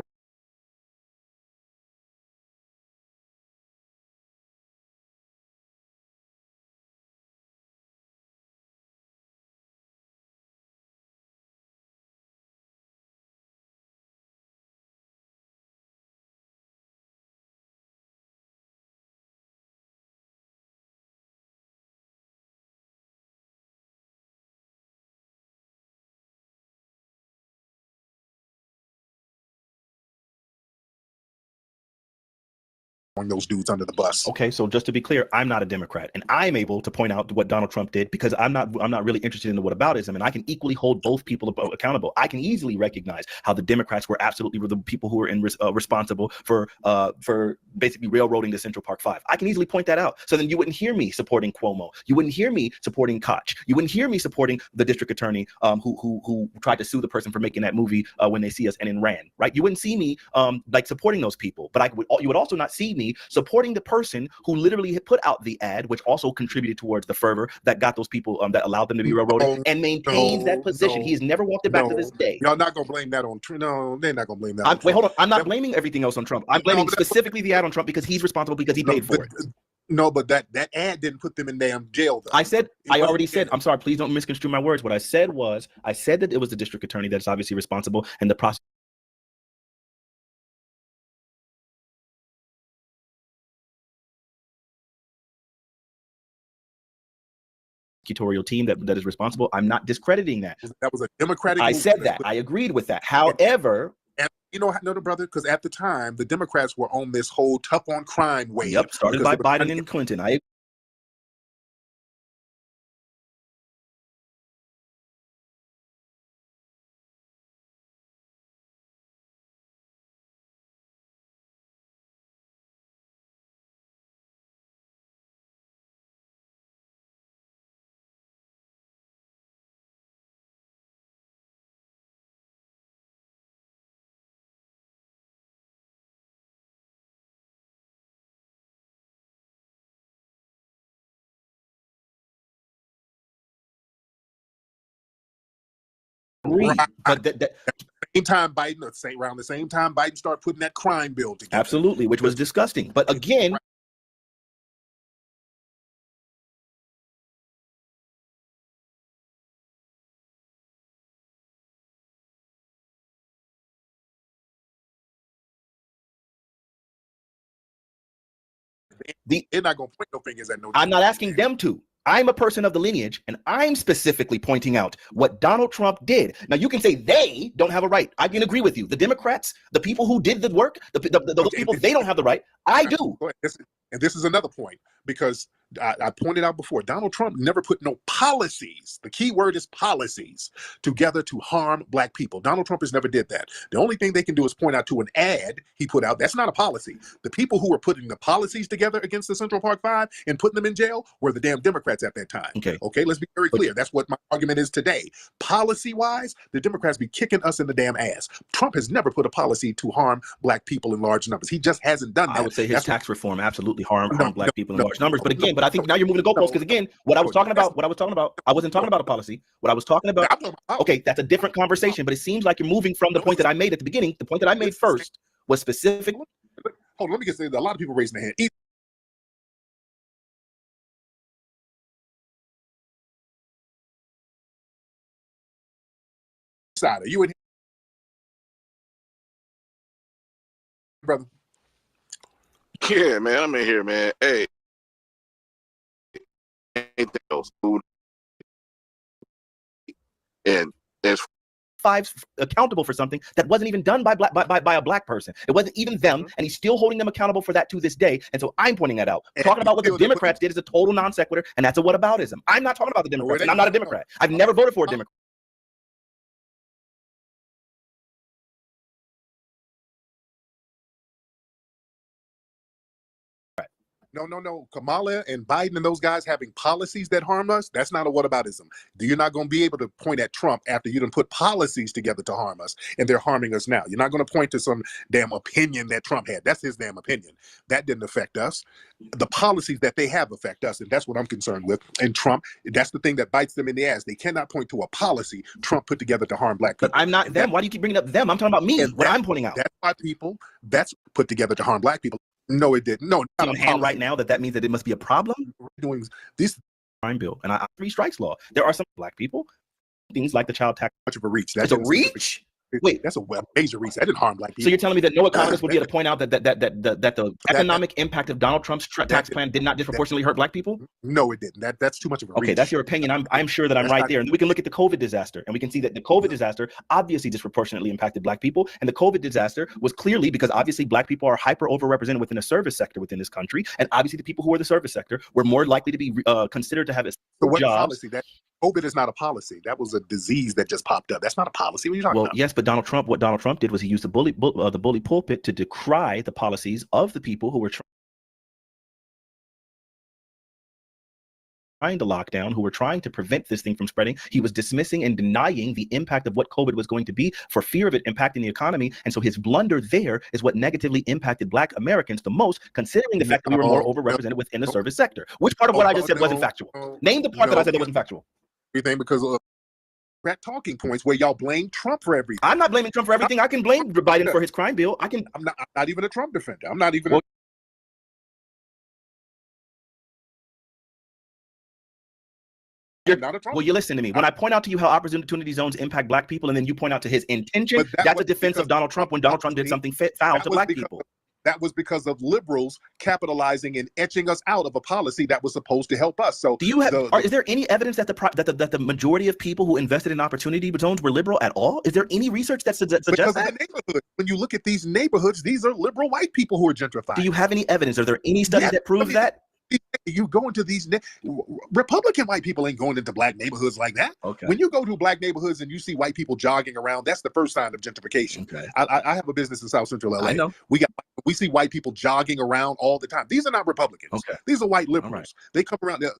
throwing those dudes under the bus. Okay, so just to be clear, I'm not a Democrat, and I'm able to point out what Donald Trump did, because I'm not really interested in the whataboutism, and I can equally hold both people accountable. I can easily recognize how the Democrats were absolutely the people who were responsible for basically railroading the Central Park 5. I can easily point that out. So then you wouldn't hear me supporting Cuomo. You wouldn't hear me supporting Koch. You wouldn't hear me supporting the district attorney who tried to sue the person for making that movie When They See Us and then ran. Right? You wouldn't see me like supporting those people, but you would also not see me supporting the person who literally put out the ad, which also contributed towards the fervor that got those people that allowed them to be railroaded, and maintains that position. He has never walked it back to this day. Y'all not gonna blame that on Trump. No, they're not gonna blame that. Wait, hold on. I'm not blaming everything else on Trump. I'm blaming specifically the ad on Trump, because he's responsible, because he paid for it. No, but that ad didn't put them in damn jail, though. I already said, I'm sorry, please don't misconstrue my words. What I said that it was the district attorney that's obviously responsible, and the prosecutor. Team that is responsible. I'm not discrediting that. That was a Democratic. I said that. I agreed with that. However, and you know, brother, because at the time the Democrats were on this whole tough on crime wave. Yep, started by Biden and Clinton. I agree, but same time Biden, around the same time Biden started putting that crime bill together. Absolutely, which was disgusting. But again, they're not gonna point no fingers at no. I'm not asking them to. I'm a person of the lineage, and I'm specifically pointing out what Donald Trump did. Now, you can say they don't have a right. I can agree with you. The Democrats, the people who did the work, those people, they don't have the right. I do. And this is another point, because I pointed out before, Donald Trump never put no policies, the key word is policies, together to harm black people. Donald Trump has never did that. The only thing they can do is point out to an ad he put out. That's not a policy. The people who were putting the policies together against the Central Park Five and putting them in jail were the damn Democrats at that time. Okay, let's be very clear. That's what my argument is today. Policy-wise, the Democrats be kicking us in the damn ass. Trump has never put a policy to harm black people in large numbers. He just hasn't done that. I would say his tax reform absolutely harmed black people in large numbers. But again, I think now you're moving the goalposts, because again, what I was talking about, I wasn't talking about a policy. What I was talking about, okay, that's a different conversation, but it seems like you're moving from the point that I made at the beginning. The point that I made first was specific. Hold on, let me get a lot of people raising their hand. Side, are you in here, brother? Yeah, man, I'm in here, man. Hey, anything else? And there's Five accountable for something that wasn't even done by a black person. It wasn't even them, and he's still holding them accountable for that to this day. And so I'm pointing that out. Talking about what the Democrats did is a total non sequitur, and that's a whataboutism. I'm not talking about the Democrats, and I'm not a Democrat. I've never voted for a Democrat. No. Kamala and Biden and those guys having policies that harm us, that's not a whataboutism. You're not going to be able to point at Trump after you done put policies together to harm us, and they're harming us now. You're not going to point to some damn opinion that Trump had. That's his damn opinion. That didn't affect us. The policies that they have affect us, and that's what I'm concerned with. And Trump, that's the thing that bites them in the ass. They cannot point to a policy Trump put together to harm black people. But I'm not them. Why do you keep bringing up them? I'm talking about me, what I'm pointing out. That's why people, that's put together to harm black people. No, it didn't. No, not in hand right now that means that it must be a problem. Doing this crime bill and I 3 strikes law. There are some black people, things like the child tax. Much of a reach. That's a reach. Wait, that's a major reach. That didn't harm black people. So you're telling me that no economist would be able to point out that the economic impact of Donald Trump's tax plan did not disproportionately hurt black people? No, it didn't. That's too much of a reach. Okay, that's your opinion. I'm sure that I'm right there. And we can look at the COVID disaster, and we can see that the COVID disaster obviously disproportionately impacted black people. And the COVID disaster was clearly because obviously black people are hyper overrepresented within the service sector within this country, and obviously the people who are the service sector were more likely to be considered to have a policy that. COVID is not a policy. That was a disease that just popped up. That's not a policy. What are you talking about? Yes, but what Donald Trump did was he used the bully pulpit to decry the policies of the people who were trying to lock down, who were trying to prevent this thing from spreading. He was dismissing and denying the impact of what COVID was going to be for fear of it impacting the economy. And so his blunder there is what negatively impacted black Americans the most, considering the fact that we were more overrepresented within the service sector. Which part of what I just said wasn't factual? Name the part that I said that wasn't factual. Everything because of talking points where y'all blame Trump for everything. I'm not blaming Trump for everything. I can blame Biden for his crime bill. I'm not even a Trump defender. I'm not even. Well, you listen to me. When I point out to you how opportunity zones impact black people, and then you point out to his intention, that's a defense of Donald Trump when Donald Trump did something foul to black people. That was because of liberals capitalizing and etching us out of a policy that was supposed to help us. So, do you have? Is there any evidence that the majority of people who invested in opportunity zones were liberal at all? Is there any research that suggests that? The neighborhood. When you look at these neighborhoods, these are liberal white people who are gentrified. Do you have any evidence? Are there any studies that prove that? You go into these Republican white people ain't going into black neighborhoods like that. Okay. When you go to black neighborhoods and you see white people jogging around, that's the first sign of gentrification. Okay. I have a business in South Central LA. I know. We see white people jogging around all the time. These are not Republicans. Okay. These are white liberals. Right. They come around there.